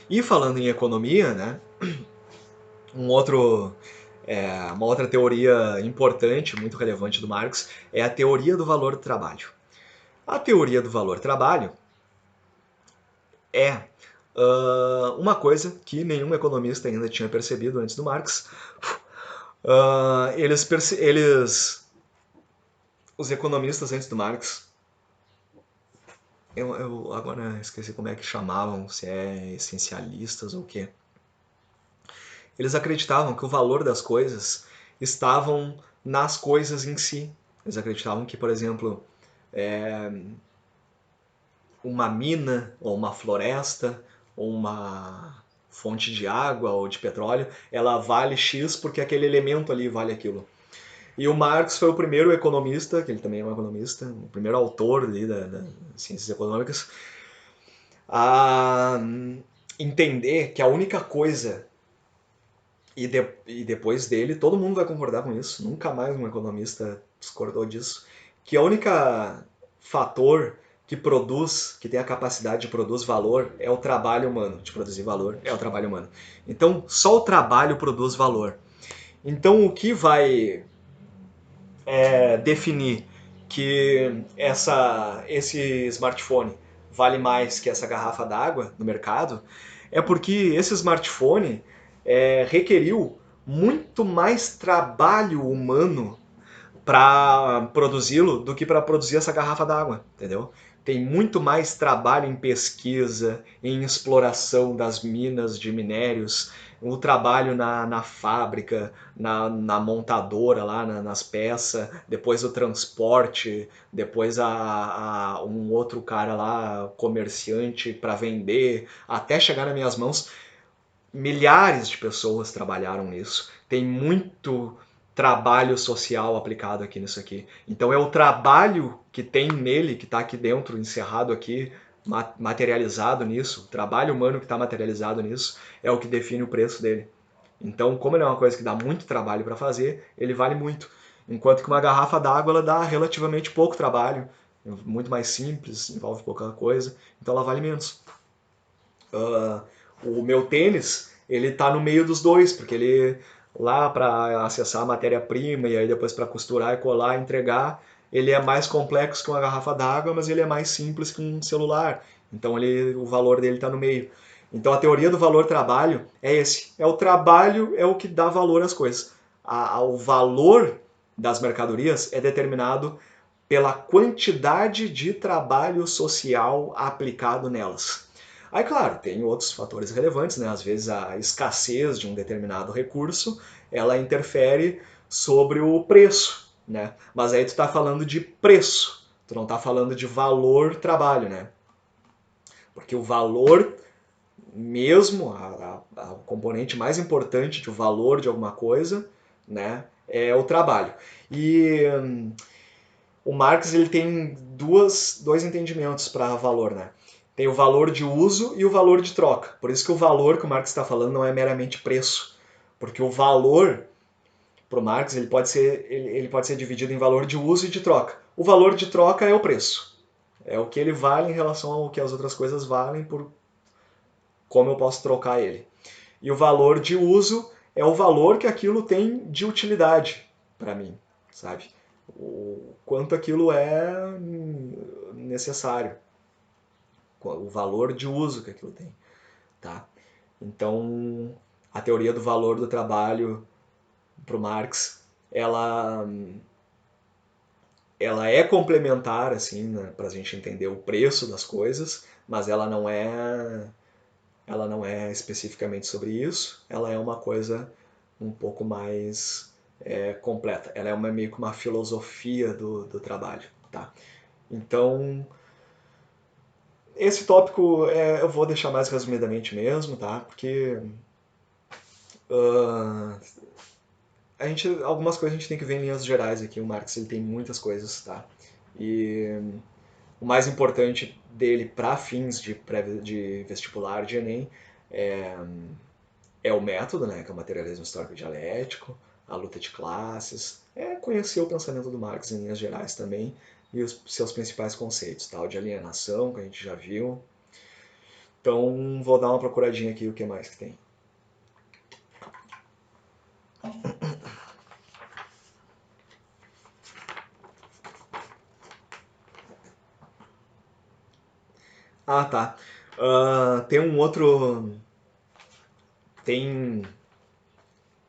[SPEAKER 1] E falando em economia, né, uma outra teoria importante, muito relevante do Marx, é a teoria do valor do trabalho. A teoria do valor do trabalho é uma coisa que nenhum economista ainda tinha percebido antes do Marx. Os economistas antes do Marx, eu agora esqueci como é que chamavam, se é essencialistas ou o quê. Eles acreditavam que o valor das coisas estavam nas coisas em si. Eles acreditavam que, por exemplo, uma mina, ou uma floresta, ou uma fonte de água ou de petróleo, ela vale X porque aquele elemento ali vale aquilo. E o Marx foi o primeiro economista, que ele também é um economista, o primeiro autor ali das ciências econômicas, a entender que a única coisa, e depois dele, todo mundo vai concordar com isso, nunca mais um economista discordou disso, que a única fator que produz, que tem a capacidade de produzir valor, é o trabalho humano, de produzir valor, é o trabalho humano. Então, só o trabalho produz valor. Então, o que vai definir que esse smartphone vale mais que essa garrafa d'água no mercado é porque esse smartphone requeriu muito mais trabalho humano para produzi-lo do que para produzir essa garrafa d'água, entendeu? Tem muito mais trabalho em pesquisa, em exploração das minas de minérios, o trabalho na fábrica, na montadora lá, nas peças, depois o transporte, depois um outro cara lá, comerciante para vender, até chegar nas minhas mãos. Milhares de pessoas trabalharam nisso. Tem muito trabalho social aplicado aqui nisso aqui. Então é o trabalho que tem nele, que está aqui dentro, encerrado aqui, materializado nisso, o trabalho humano que está materializado nisso, é o que define o preço dele. Então, como ele é uma coisa que dá muito trabalho para fazer, ele vale muito. Enquanto que uma garrafa d'água ela dá relativamente pouco trabalho, muito mais simples, envolve pouca coisa, então ela vale menos. O meu tênis, ele tá no meio dos dois, porque ele lá para acessar a matéria-prima e aí depois para costurar e colar e entregar, ele é mais complexo que uma garrafa d'água, mas ele é mais simples que um celular. Então o valor dele está no meio. Então a teoria do valor-trabalho é esse. É o trabalho é o que dá valor às coisas. O valor das mercadorias é determinado pela quantidade de trabalho social aplicado nelas. Aí, claro, tem outros fatores relevantes, né? Às vezes a escassez de um determinado recurso, ela interfere sobre o preço, né? Mas aí tu está falando de preço, tu não está falando de valor trabalho, né? Porque o valor mesmo, o componente mais importante do valor de alguma coisa, né, é o trabalho. E o Marx ele tem dois entendimentos para valor, né? Tem o valor de uso e o valor de troca. Por isso que o valor que o Marx está falando não é meramente preço, porque o valor para o Marx ele pode ser dividido em valor de uso e de troca. O valor de troca é o preço, é o que ele vale em relação ao que as outras coisas valem por como eu posso trocar ele. E o valor de uso é o valor que aquilo tem de utilidade para mim, sabe? O quanto aquilo é necessário, o valor de uso que aquilo tem, tá? Então, a teoria do valor do trabalho para o Marx, ela é complementar assim, né, para a gente entender o preço das coisas, mas ela não é especificamente sobre isso, ela é uma coisa um pouco mais completa. Ela é meio que uma filosofia do trabalho, tá? Então, esse tópico eu vou deixar mais resumidamente mesmo, tá? Porque uh, algumas coisas a gente tem que ver em linhas gerais aqui. O Marx ele tem muitas coisas, tá? E o mais importante dele para fins de vestibular, de Enem, é, é o método, né, que é o materialismo histórico dialético, a luta de classes, conhecer o pensamento do Marx em linhas gerais também e os seus principais conceitos, tal de alienação, que a gente já viu. Então, vou dar uma procuradinha aqui o que mais que tem. Ah, tá. Tem um outro. Tem,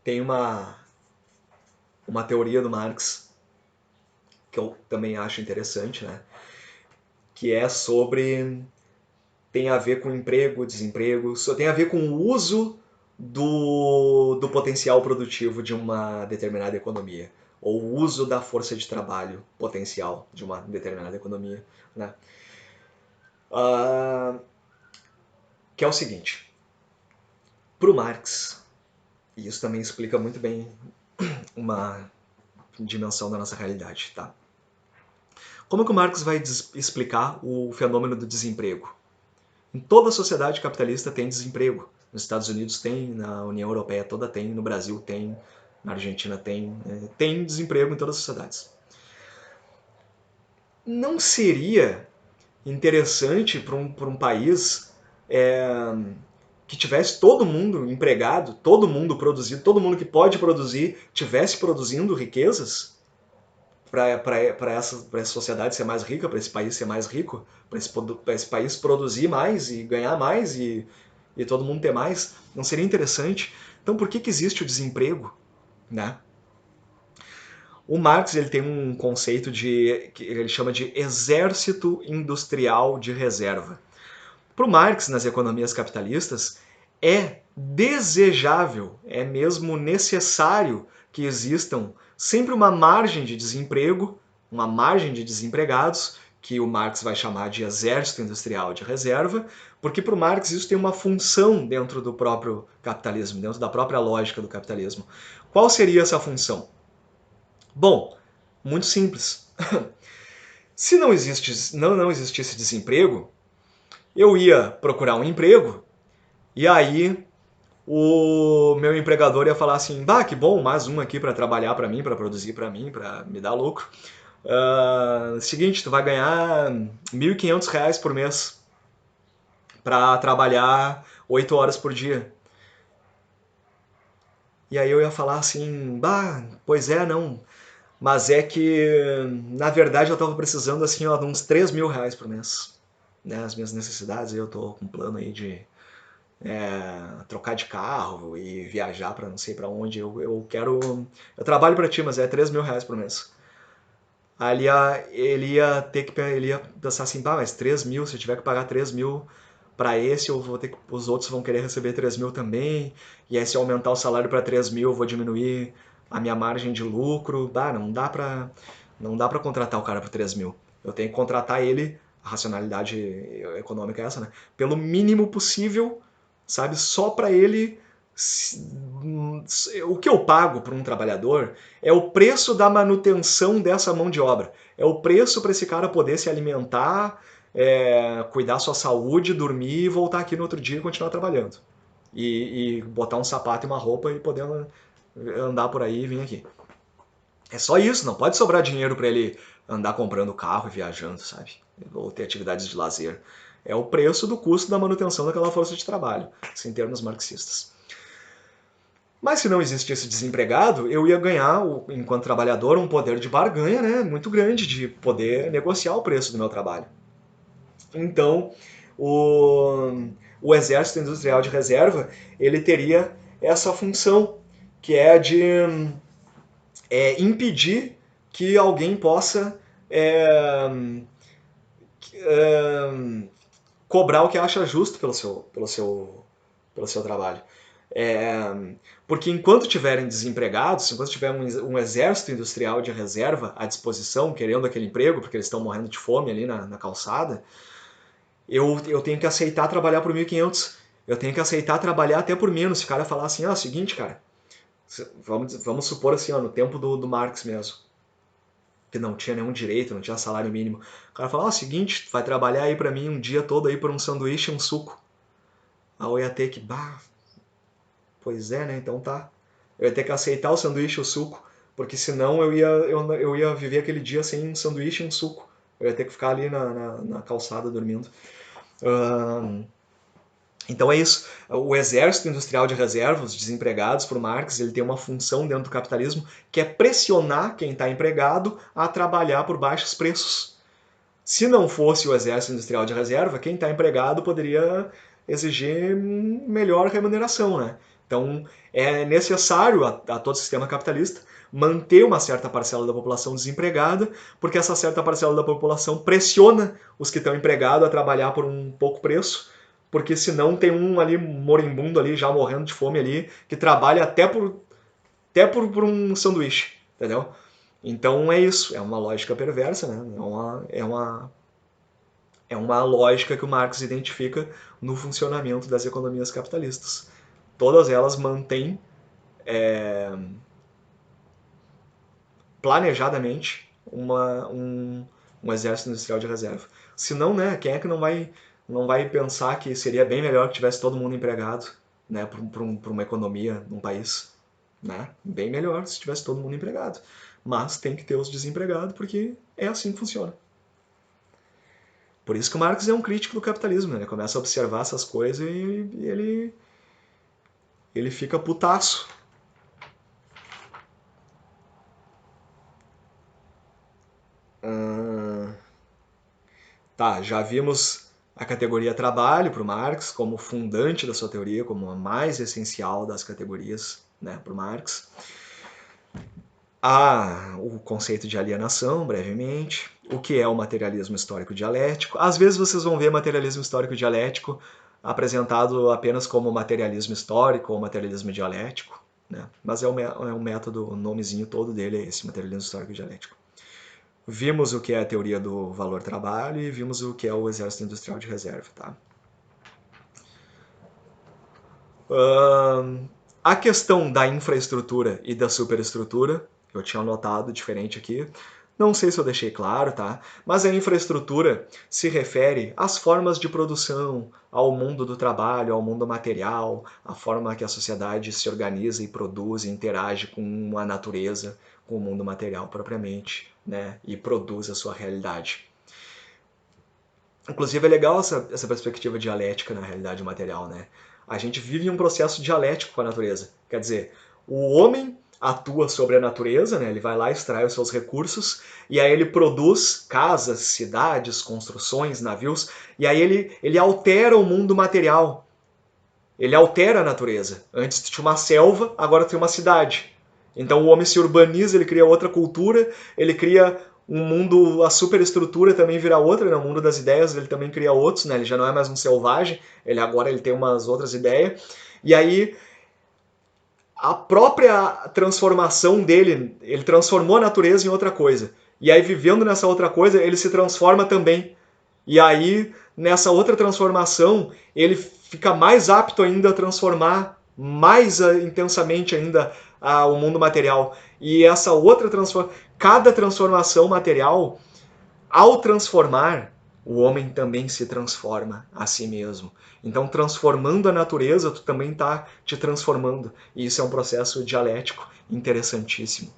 [SPEAKER 1] tem uma teoria do Marx que eu também acho interessante, né? Que é sobre. Tem a ver com emprego, desemprego, só tem a ver com o uso do potencial produtivo de uma determinada economia, ou o uso da força de trabalho potencial de uma determinada economia, né? Ah, que é o seguinte, para o Marx, e isso também explica muito bem uma dimensão da nossa realidade, tá? Como que o Marx vai explicar o fenômeno do desemprego? Em toda sociedade capitalista tem desemprego. Nos Estados Unidos tem, na União Europeia toda tem, no Brasil tem, na Argentina tem. Tem desemprego em todas as sociedades. Não seria interessante para um país que tivesse todo mundo empregado, todo mundo produzido, todo mundo que pode produzir, tivesse produzindo riquezas para essa sociedade ser mais rica, para esse país ser mais rico, para esse país produzir mais e ganhar mais e todo mundo ter mais? Não seria interessante? Então por que existe o desemprego? Né? O Marx ele tem um conceito que ele chama de exército industrial de reserva. Para o Marx, nas economias capitalistas, é desejável, é mesmo necessário que existam sempre uma margem de desemprego, uma margem de desempregados, que o Marx vai chamar de exército industrial de reserva, porque para o Marx isso tem uma função dentro do próprio capitalismo, dentro da própria lógica do capitalismo. Qual seria essa função? Bom, muito simples. Se não existisse desemprego, eu ia procurar um emprego e aí o meu empregador ia falar assim: bah, que bom, mais um aqui para trabalhar para mim, para produzir para mim, para me dar lucro. Seguinte, tu vai ganhar R$ 1.500 por mês para trabalhar 8 horas por dia. E aí eu ia falar assim: bah, pois é, não. Mas é que, na verdade, eu tava precisando assim, ó, de uns R$ 3.000 por mês. Né, as minhas necessidades, eu tô com um plano aí de trocar de carro e viajar para não sei para onde. Eu quero. Eu trabalho para ti, mas é R$ 3.000 por mês. Ali ele ia ter que ele ia pensar assim, bah, mas 3.000, se eu tiver que pagar 3.000 para esse, eu vou ter que, os outros vão querer receber 3.000 também. E aí se eu aumentar o salário para 3.000, eu vou diminuir a minha margem de lucro. Bah, não dá para contratar o cara por 3.000. Eu tenho que contratar ele, a racionalidade econômica é essa, né? Pelo mínimo possível, sabe? Só para ele. O que eu pago para um trabalhador é o preço da manutenção dessa mão de obra. É o preço para esse cara poder se alimentar, cuidar da sua saúde, dormir e voltar aqui no outro dia e continuar trabalhando. E botar um sapato e uma roupa e poder andar por aí e vir aqui. É só isso, não pode sobrar dinheiro para ele andar comprando carro e viajando, sabe? Ou ter atividades de lazer. É o preço do custo da manutenção daquela força de trabalho, assim, em termos marxistas. Mas se não existisse desempregado, eu ia ganhar, enquanto trabalhador, um poder de barganha, né, muito grande de poder negociar o preço do meu trabalho. Então, o Exército Industrial de Reserva, ele teria essa função, que é a de impedir que alguém possa cobrar o que acha justo pelo seu trabalho. Porque enquanto tiverem desempregados, enquanto tiver um exército industrial de reserva à disposição, querendo aquele emprego, porque eles estão morrendo de fome ali na calçada, eu tenho que aceitar trabalhar por 1.500. Eu tenho que aceitar trabalhar até por menos. Se o cara falar assim, seguinte, cara, vamos supor assim, no tempo do Marx mesmo, que não tinha nenhum direito, não tinha salário mínimo. O cara fala, seguinte, vai trabalhar aí pra mim um dia todo aí por um sanduíche e um suco. Aí eu ia ter que, pois é, né, então tá. Eu ia ter que aceitar o sanduíche e o suco, porque senão eu ia viver aquele dia sem um sanduíche e um suco. Eu ia ter que ficar ali na calçada dormindo. Então é isso. O exército industrial de reserva, os desempregados, para o Marx, ele tem uma função dentro do capitalismo que é pressionar quem está empregado a trabalhar por baixos preços. Se não fosse o exército industrial de reserva, quem está empregado poderia exigir melhor remuneração, né? Então é necessário a todo sistema capitalista manter uma certa parcela da população desempregada, porque essa certa parcela da população pressiona os que estão empregados a trabalhar por um pouco preço, porque senão tem um ali moribundo ali, já morrendo de fome ali, que trabalha até por um sanduíche, entendeu? Então é isso, é uma lógica perversa, né? É uma lógica que o Marx identifica no funcionamento das economias capitalistas. Todas elas mantêm planejadamente um exército industrial de reserva. Se não, né, quem é que não vai não vai pensar que seria bem melhor que tivesse todo mundo empregado, né, para uma economia num país, né? Bem melhor se tivesse todo mundo empregado. Mas tem que ter os desempregados porque é assim que funciona. Por isso que o Marx é um crítico do capitalismo, né? Ele começa a observar essas coisas e ele fica putaço. Tá, já vimos a categoria trabalho para o Marx como fundante da sua teoria, como a mais essencial das categorias, né, para o Marx. Há o conceito de alienação, brevemente, o que é o materialismo histórico dialético. Às vezes vocês vão ver materialismo histórico dialético apresentado apenas como materialismo histórico ou materialismo dialético, né? Mas é um método, o nomezinho todo dele é esse, materialismo histórico dialético. Vimos o que é a teoria do valor-trabalho e vimos o que é o exército industrial de reserva, tá? A questão da infraestrutura e da superestrutura, eu tinha anotado diferente aqui, não sei se eu deixei claro, tá? Mas a infraestrutura se refere às formas de produção, ao mundo do trabalho, ao mundo material, a forma que a sociedade se organiza e produz e interage com a natureza, com o mundo material propriamente, né? E produz a sua realidade. Inclusive é legal essa perspectiva dialética na realidade material, né? A gente vive um processo dialético com a natureza. Quer dizer, o homem atua sobre a natureza, né? Ele vai lá, extrai os seus recursos, e aí ele produz casas, cidades, construções, navios, e aí ele altera o mundo material. Ele altera a natureza. Antes tinha uma selva, agora tem uma cidade. Então o homem se urbaniza, ele cria outra cultura, ele cria um mundo, a superestrutura também vira outra, né? O mundo das ideias ele também cria outros, né? Ele já não é mais um selvagem, ele agora ele tem umas outras ideias. E aí a própria transformação dele, ele transformou a natureza em outra coisa. E aí vivendo nessa outra coisa, ele se transforma também. E aí nessa outra transformação, ele fica mais apto ainda a transformar mais intensamente ainda o mundo material. E essa outra transformação, cada transformação material, ao transformar, o homem também se transforma a si mesmo. Então, transformando a natureza, tu também está te transformando. E isso é um processo dialético interessantíssimo.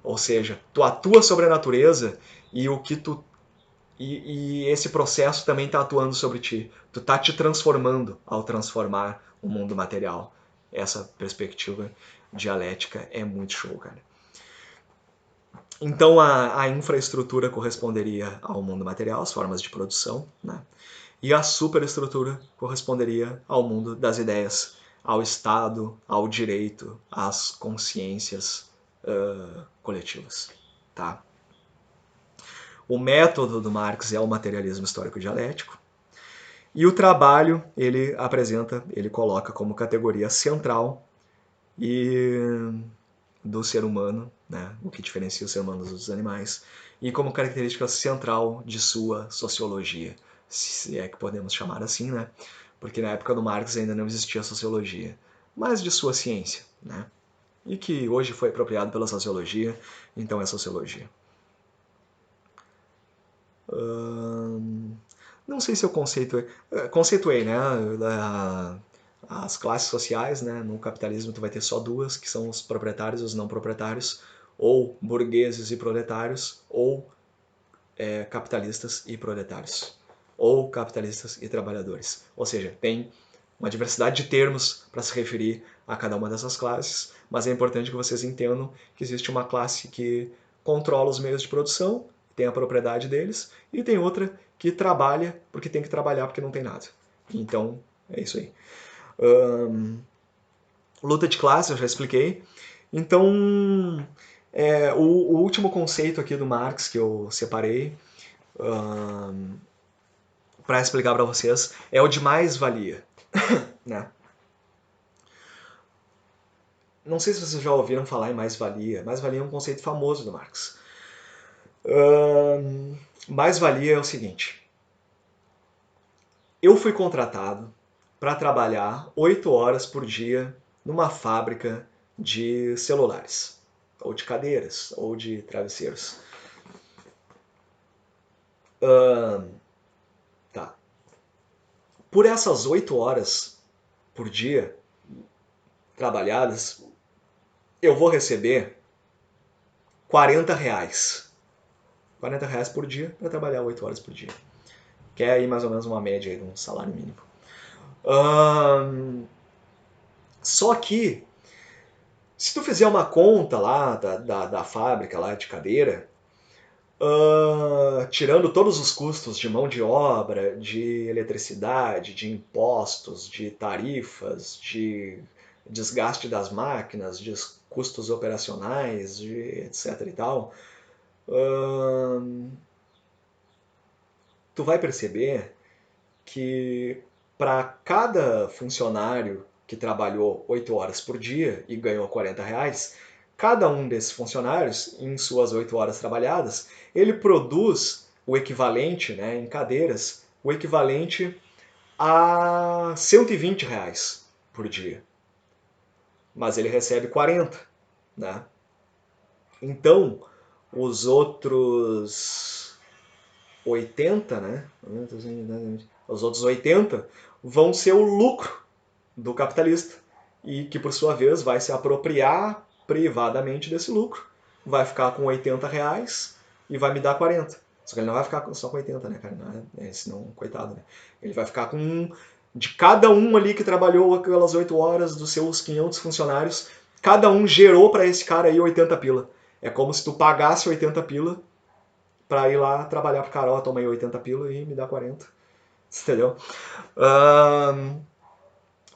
[SPEAKER 1] Ou seja, tu atua sobre a natureza e o que tu e esse processo também está atuando sobre ti. Tu está te transformando ao transformar o mundo material. Essa perspectiva dialética é muito show, cara. Então a infraestrutura corresponderia ao mundo material, as formas de produção, né? E a superestrutura corresponderia ao mundo das ideias, ao Estado, ao direito, às consciências coletivas, tá? O método do Marx é o materialismo histórico dialético, e o trabalho ele apresenta, ele coloca como categoria central e do ser humano, né, o que diferencia o ser humano dos animais, e como característica central de sua sociologia, se é que podemos chamar assim, né? Porque na época do Marx ainda não existia sociologia, mas de sua ciência, né? E que hoje foi apropriado pela sociologia, então é sociologia. Não sei se eu conceituei, né? As classes sociais, né? No capitalismo tu vai ter só duas, que são os proprietários e os não proprietários, ou burgueses e proletários, ou capitalistas e proletários, ou capitalistas e trabalhadores. Ou seja, tem uma diversidade de termos para se referir a cada uma dessas classes, mas é importante que vocês entendam que existe uma classe que controla os meios de produção, tem a propriedade deles, e tem outra que trabalha porque tem que trabalhar porque não tem nada. Então, é isso aí. Luta de classe, eu já expliquei. Então, o último conceito aqui do Marx que eu separei para explicar para vocês é o de mais-valia. Né? Não sei se vocês já ouviram falar em mais-valia. Mais-valia é um conceito famoso do Marx. Mais-valia é o seguinte: eu fui contratado para trabalhar 8 horas por dia numa fábrica de celulares, ou de cadeiras, ou de travesseiros. Tá. por essas 8 horas por dia trabalhadas, eu vou receber R$ 40. R$ 40 por dia para trabalhar 8 horas por dia. Que é aí mais ou menos uma média aí de um salário mínimo. Só que, se tu fizer uma conta lá da fábrica lá de cadeira, tirando todos os custos de mão de obra, de eletricidade, de impostos, de tarifas, de desgaste das máquinas, de custos operacionais, de etc e tal, tu vai perceber que para cada funcionário que trabalhou 8 horas por dia e ganhou R$ 40, cada um desses funcionários, em suas 8 horas trabalhadas, ele produz o equivalente, né, em cadeiras, o equivalente a R$ 120 por dia. Mas ele recebe 40, né? Então, os outros 80, né? Os outros 80 vão ser o lucro do capitalista e que, por sua vez, vai se apropriar privadamente desse lucro. Vai ficar com R$ 80 e vai me dar 40. Só que ele não vai ficar só com 80, né, cara? Senão, coitado, né? Ele vai ficar com de cada um ali que trabalhou aquelas 8 horas dos seus 500 funcionários, cada um gerou para esse cara aí 80 pila. É como se tu pagasse 80 pila pra ir lá trabalhar pro cara, ó, toma aí 80 pila e me dá 40. Entendeu?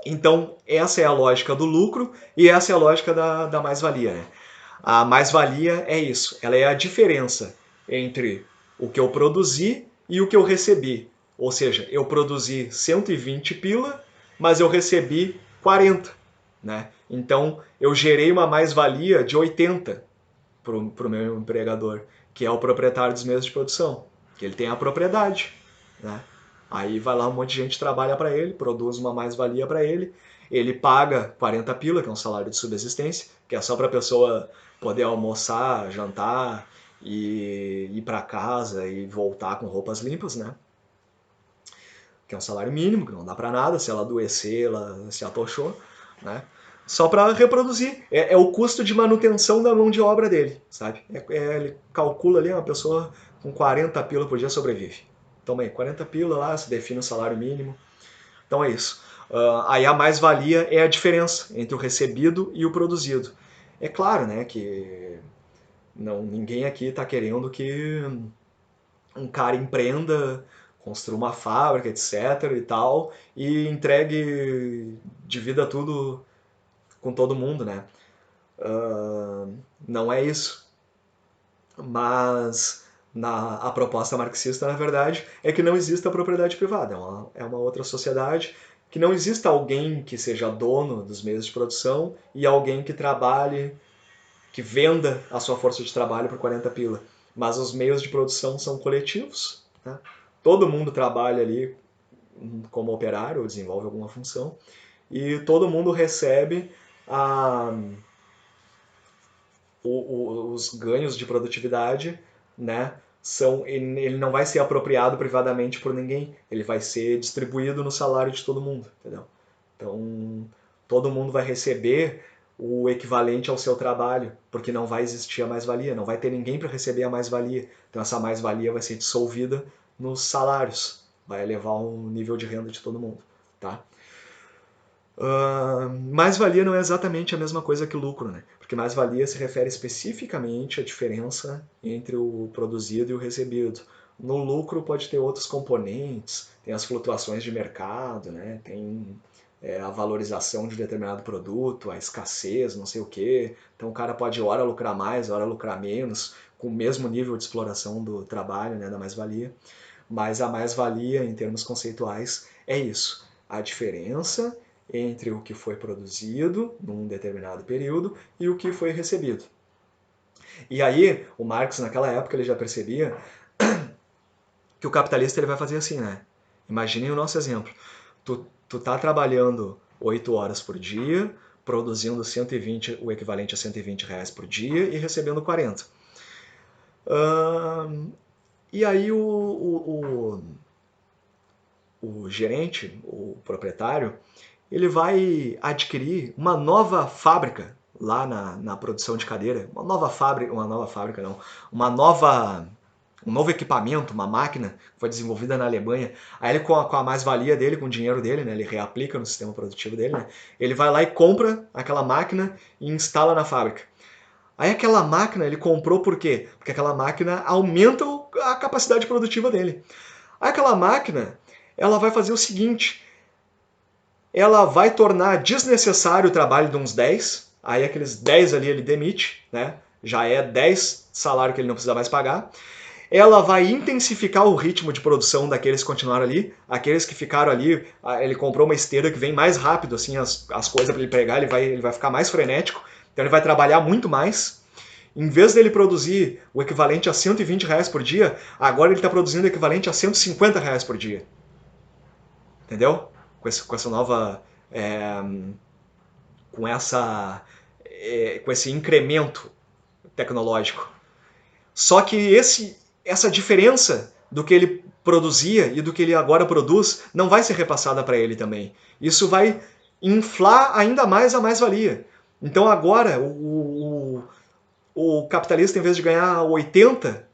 [SPEAKER 1] Então, essa é a lógica do lucro e essa é a lógica da mais-valia. Né? A mais-valia é isso, ela é a diferença entre o que eu produzi e o que eu recebi. Ou seja, eu produzi 120 pila, mas eu recebi 40. Né? Então, eu gerei uma mais-valia de 80 para o meu empregador, que é o proprietário dos meios de produção, que ele tem a propriedade. Né? Aí vai lá um monte de gente trabalha para ele, produz uma mais-valia para ele paga 40 pila, que é um salário de subsistência, que é só para a pessoa poder almoçar, jantar e ir para casa e voltar com roupas limpas, né? Que é um salário mínimo, que não dá para nada, se ela adoecer, ela se atochou, né? Só para reproduzir. É o custo de manutenção da mão de obra dele, sabe? Ele calcula ali, uma pessoa com 40 pila por dia sobrevive. Toma aí, 40 pila lá, se define o salário mínimo. Então é isso. Aí a mais-valia é a diferença entre o recebido e o produzido. É claro, né, que ninguém aqui está querendo que um cara empreenda, construa uma fábrica, etc e tal, e entregue de vida tudo com todo mundo, né? Não é isso. Mas a proposta marxista, na verdade, é que não exista propriedade privada. É uma outra sociedade que não exista alguém que seja dono dos meios de produção e alguém que trabalhe, que venda a sua força de trabalho por 40 pila. Mas os meios de produção são coletivos. Né? Todo mundo trabalha ali como operário ou desenvolve alguma função e todo mundo recebe os ganhos de produtividade, né? Ele não vai ser apropriado privadamente por ninguém, ele vai ser distribuído no salário de todo mundo, entendeu? Então, todo mundo vai receber o equivalente ao seu trabalho, porque não vai existir a mais-valia, não vai ter ninguém para receber a mais-valia. Então, essa mais-valia vai ser dissolvida nos salários, vai elevar o nível de renda de todo mundo, tá? Mais-valia não é exatamente a mesma coisa que lucro, né? Porque mais-valia se refere especificamente à diferença entre o produzido e o recebido. No lucro pode ter outros componentes, tem as flutuações de mercado, né? Tem a valorização de determinado produto, a escassez, não sei o quê. Então o cara pode hora lucrar mais, hora lucrar menos, com o mesmo nível de exploração do trabalho, né, da mais-valia. Mas a mais-valia, em termos conceituais, é isso. A diferença entre o que foi produzido num determinado período e o que foi recebido. E aí, o Marx, naquela época, ele já percebia que o capitalista ele vai fazer assim, né? Imaginem o nosso exemplo. Tu tá trabalhando 8 horas por dia, produzindo 120, o equivalente a R$ 120 por dia e recebendo 40. E aí o gerente, o proprietário, ele vai adquirir uma nova fábrica lá na produção de cadeira, uma nova fábrica não, uma nova, um novo equipamento, uma máquina que foi desenvolvida na Alemanha. Aí ele, com a mais-valia dele, com o dinheiro dele, né, ele reaplica no sistema produtivo dele, né, ele vai lá e compra aquela máquina e instala na fábrica. Aí aquela máquina ele comprou por quê? Porque aquela máquina aumenta a capacidade produtiva dele. Aí aquela máquina, ela vai fazer o seguinte, ela vai tornar desnecessário o trabalho de uns 10, aí aqueles 10 ali ele demite, né? Já é 10 salário que ele não precisa mais pagar. Ela vai intensificar o ritmo de produção daqueles que continuaram ali, aqueles que ficaram ali, ele comprou uma esteira que vem mais rápido, assim, as coisas para ele pegar, ele vai ficar mais frenético, então ele vai trabalhar muito mais. Em vez dele produzir o equivalente a R$ 120 por dia, agora ele está produzindo o equivalente a R$ 150 por dia. Entendeu? Com essa nova. É, com, essa, com esse incremento tecnológico. Só que essa diferença do que ele produzia e do que ele agora produz não vai ser repassada para ele também. Isso vai inflar ainda mais a mais-valia. Então agora o capitalista, em vez de ganhar 80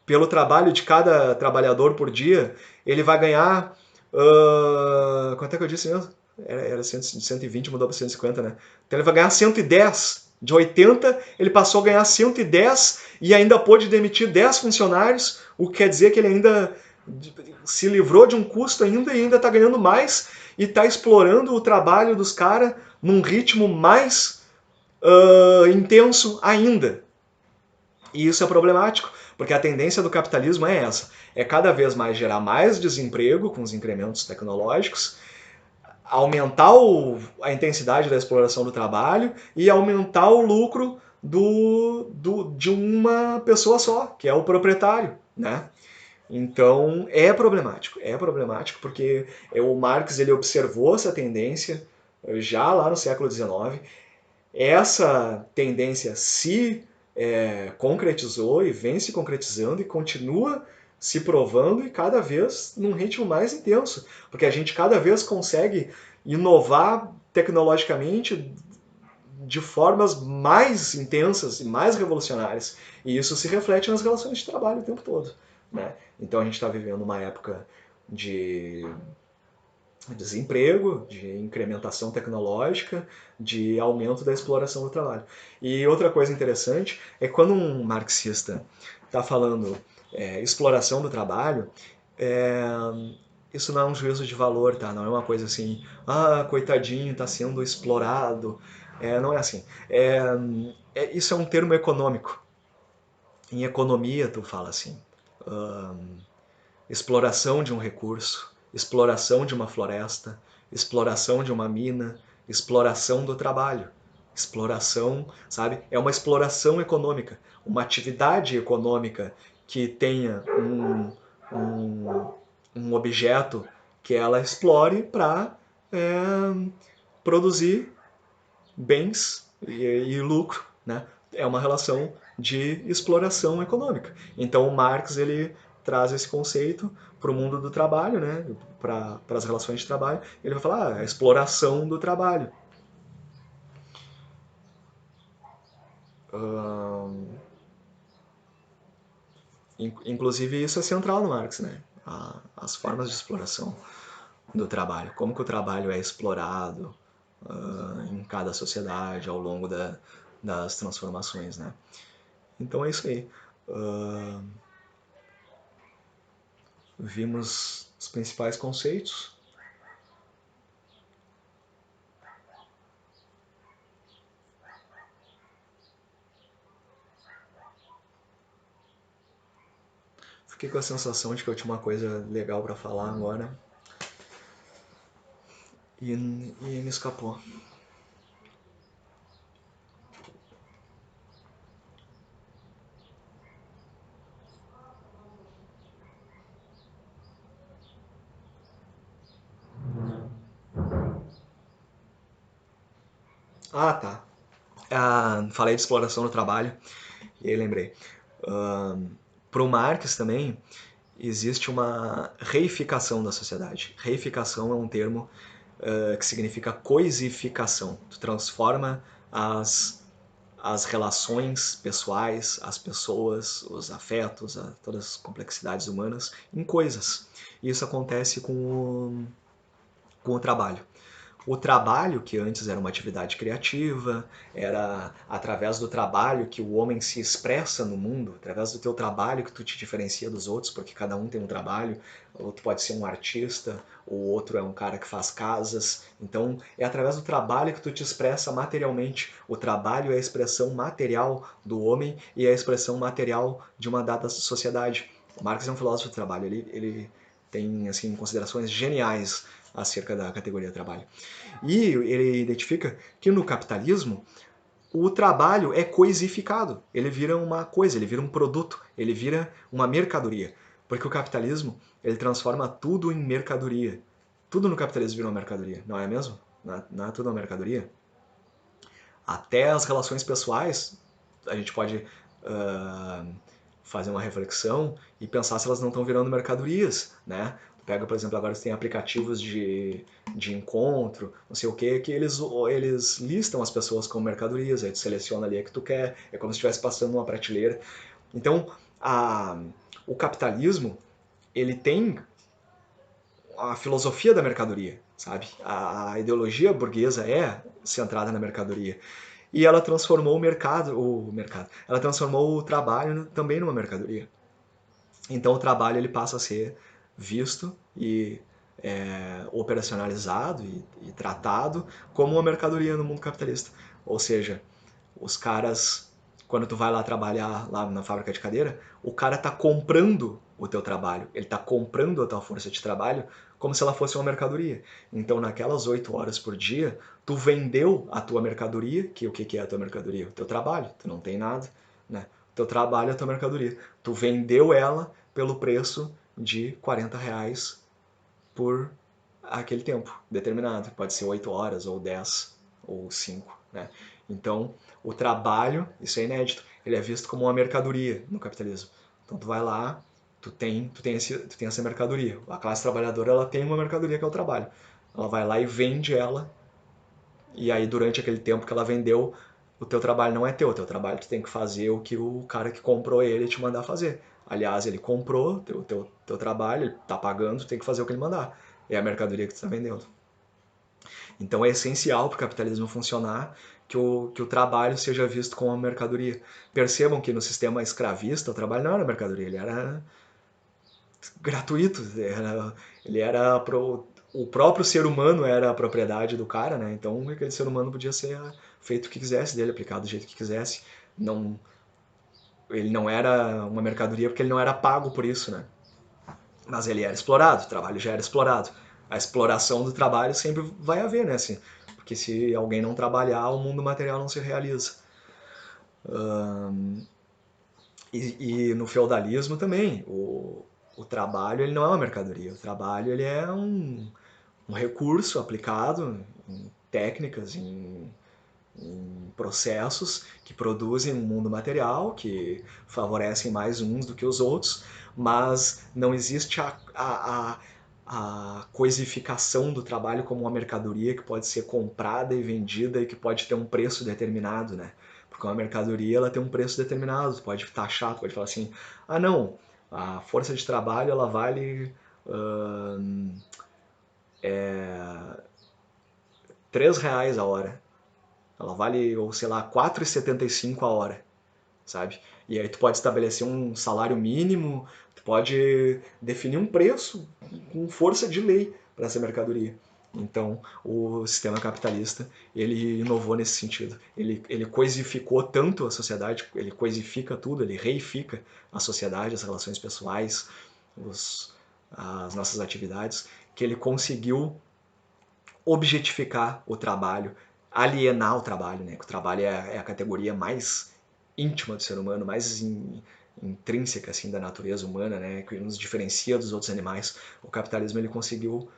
[SPEAKER 1] pelo trabalho de cada trabalhador por dia, ele vai ganhar. Quanto é que eu disse mesmo? Era 120, mudou para 150, né? Então ele vai ganhar 110. De 80, ele passou a ganhar 110 e ainda pôde demitir 10 funcionários, o que quer dizer que ele ainda se livrou de um custo ainda e ainda está ganhando mais e está explorando o trabalho dos caras num ritmo mais intenso ainda. E isso é problemático, porque a tendência do capitalismo é essa: é cada vez mais gerar mais desemprego com os incrementos tecnológicos, aumentar a intensidade da exploração do trabalho e aumentar o lucro de uma pessoa só, que é o proprietário, né? Então é problemático porque o Marx ele observou essa tendência já lá no século XIX. Essa tendência se concretizou e vem se concretizando e continua se provando e cada vez num ritmo mais intenso, porque a gente cada vez consegue inovar tecnologicamente de formas mais intensas e mais revolucionárias. E isso se reflete nas relações de trabalho o tempo todo, né? Então a gente está vivendo uma época de desemprego, de incrementação tecnológica, de aumento da exploração do trabalho. E outra coisa interessante é quando um marxista está falando exploração do trabalho, é, isso não é um juízo de valor, tá? Não é uma coisa assim, coitadinho, está sendo explorado. Não é assim. Isso é um termo econômico. Em economia, tu fala assim, exploração de um recurso, exploração de uma floresta, exploração de uma mina, exploração do trabalho. Exploração, sabe? É uma exploração econômica, uma atividade econômica que tenha um objeto que ela explore para produzir bens e lucro, né? É uma relação de exploração econômica. Então o Marx ele traz esse conceito para o mundo do trabalho, né? Para as relações de trabalho. Ele vai falar a exploração do trabalho. Inclusive isso é central no Marx, né? As formas de exploração do trabalho, como que o trabalho é explorado em cada sociedade ao longo das transformações, né? Então é isso aí. Vimos os principais conceitos. Fiquei com a sensação de que eu tinha uma coisa legal para falar agora e me escapou. Tá. Falei de exploração do trabalho e aí lembrei. Para o Marx também, existe uma reificação da sociedade. Reificação é um termo que significa coisificação. Tu transforma as relações pessoais, as pessoas, os afetos, todas as complexidades humanas em coisas. E isso acontece com o trabalho. O trabalho, que antes era uma atividade criativa, era através do trabalho que o homem se expressa no mundo, através do teu trabalho que tu te diferencia dos outros, porque cada um tem um trabalho, outro pode ser um artista, o outro é um cara que faz casas. Então, é através do trabalho que tu te expressa materialmente. O trabalho é a expressão material do homem e é a expressão material de uma dada sociedade. O Marx é um filósofo do trabalho, ele tem assim considerações geniais acerca da categoria trabalho. E ele identifica que no capitalismo o trabalho é coisificado, ele vira uma coisa, ele vira um produto, ele vira uma mercadoria, porque o capitalismo ele transforma tudo em mercadoria. Tudo no capitalismo vira uma mercadoria, não é mesmo? Não é tudo uma mercadoria? Até as relações pessoais, a gente pode fazer uma reflexão e pensar se elas não estão virando mercadorias, né? Tu pega, por exemplo, agora você tem aplicativos de encontro, não sei o que eles listam as pessoas como mercadorias, aí tu seleciona ali a que tu quer, é como se estivesse passando numa prateleira. Então, o capitalismo, ele tem a filosofia da mercadoria, sabe? A ideologia burguesa é centrada na mercadoria. E ela transformou ela transformou o trabalho também numa mercadoria. Então o trabalho ele passa a ser visto e operacionalizado e tratado como uma mercadoria no mundo capitalista. Ou seja, os caras, quando tu vai lá trabalhar lá na fábrica de cadeira, o cara tá comprando o teu trabalho, ele tá comprando a tua força de trabalho como se ela fosse uma mercadoria. Então naquelas 8 horas por dia, tu vendeu a tua mercadoria, que o que é a tua mercadoria? O teu trabalho, tu não tem nada, né? O teu trabalho é a tua mercadoria. Tu vendeu ela pelo preço de R$ 40 por aquele tempo determinado. Pode ser 8 horas, ou 10, ou 5. Né? Então, o trabalho, isso é inédito, ele é visto como uma mercadoria no capitalismo. Então, tu vai lá, tu tem essa mercadoria. A classe trabalhadora ela tem uma mercadoria que é o trabalho. Ela vai lá e vende ela, e aí durante aquele tempo que ela vendeu, o teu trabalho não é teu, o teu trabalho tu tem que fazer o que o cara que comprou ele te mandar fazer. Aliás, ele comprou teu trabalho, ele tá pagando, tu tem que fazer o que ele mandar. É a mercadoria que tu está vendendo. Então é essencial para o capitalismo funcionar que o trabalho seja visto como uma mercadoria. Percebam que no sistema escravista o trabalho não era mercadoria, ele era gratuito, ele era o próprio ser humano era a propriedade do cara, né? Então aquele ser humano podia ser feito o que quisesse dele, aplicado do jeito que quisesse. Não, ele não era uma mercadoria porque ele não era pago por isso, né? Mas ele era explorado, o trabalho já era explorado. A exploração do trabalho sempre vai haver, né? Assim, porque se alguém não trabalhar, o mundo material não se realiza. E no feudalismo também, o trabalho ele não é uma mercadoria, o trabalho ele é um recurso aplicado em técnicas, em processos que produzem um mundo material, que favorecem mais uns do que os outros, mas não existe a coisificação do trabalho como uma mercadoria que pode ser comprada e vendida e que pode ter um preço determinado, né? Porque uma mercadoria ela tem um preço determinado, tu pode taxar, tu pode falar assim, ah não, a força de trabalho ela vale R$ 3 a hora, ela vale, ou sei lá, R$ 4,75 a hora, sabe? E aí tu pode estabelecer um salário mínimo, tu pode definir um preço com força de lei para essa mercadoria. Então, o sistema capitalista, ele inovou nesse sentido. Ele coisificou tanto a sociedade, ele coisifica tudo, ele reifica a sociedade, as relações pessoais, as nossas atividades, que ele conseguiu objetificar o trabalho, alienar o trabalho, né? Que o trabalho é a categoria mais íntima do ser humano, mais intrínseca assim da natureza humana, né? Que nos diferencia dos outros animais. O capitalismo ele conseguiu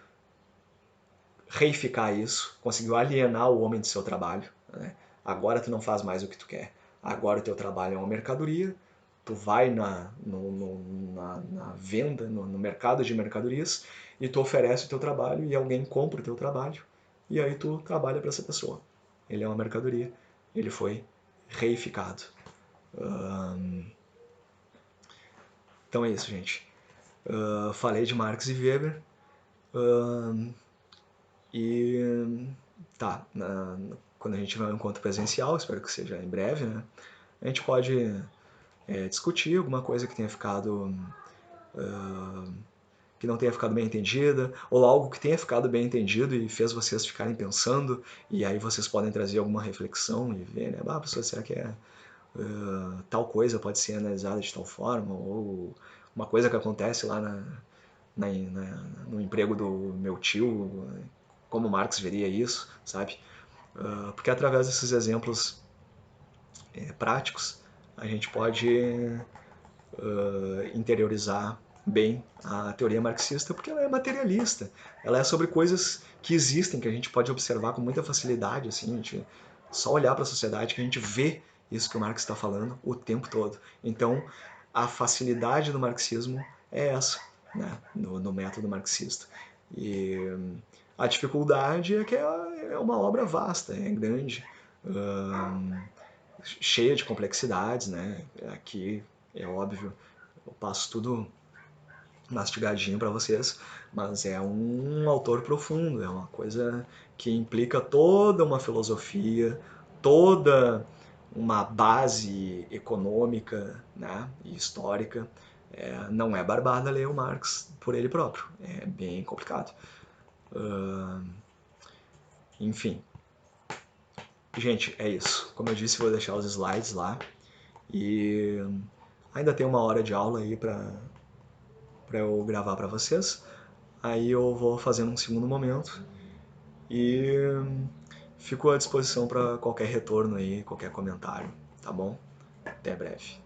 [SPEAKER 1] reificar isso, conseguiu alienar o homem do seu trabalho. Né? Agora tu não faz mais o que tu quer. Agora o teu trabalho é uma mercadoria. tu vai na venda, no mercado de mercadorias, e tu oferece o teu trabalho e alguém compra o teu trabalho, e aí tu trabalha para essa pessoa. Ele é uma mercadoria, ele foi reificado. Então é isso, gente. Falei de Marx e Weber. E tá, quando a gente tiver um encontro presencial, espero que seja em breve, né? A gente pode discutir alguma coisa que tenha ficado que não tenha ficado bem entendida, ou algo que tenha ficado bem entendido e fez vocês ficarem pensando, e aí vocês podem trazer alguma reflexão e ver, né? Ah, pessoa, será que tal coisa pode ser analisada de tal forma? Ou uma coisa que acontece lá no emprego do meu tio, como Marx veria isso, sabe? Porque através desses exemplos práticos, a gente pode interiorizar bem a teoria marxista, porque ela é materialista. Ela é sobre coisas que existem, que a gente pode observar com muita facilidade, assim, a gente só olhar para a sociedade que a gente vê isso que o Marx está falando o tempo todo. Então, a facilidade do marxismo é essa, né, no método marxista. E a dificuldade é que é uma obra vasta, é grande, cheia de complexidades, né? Aqui é óbvio, eu passo tudo mastigadinho para vocês, mas é um autor profundo, é uma coisa que implica toda uma filosofia, toda uma base econômica, né, e histórica. Não é barbada ler o Marx por ele próprio, é bem complicado. Enfim, gente, é isso. Como eu disse, vou deixar os slides lá e ainda tem uma hora de aula aí para eu gravar para vocês. Aí eu vou fazendo um segundo momento e fico à disposição para qualquer retorno aí, qualquer comentário, tá bom? Até breve.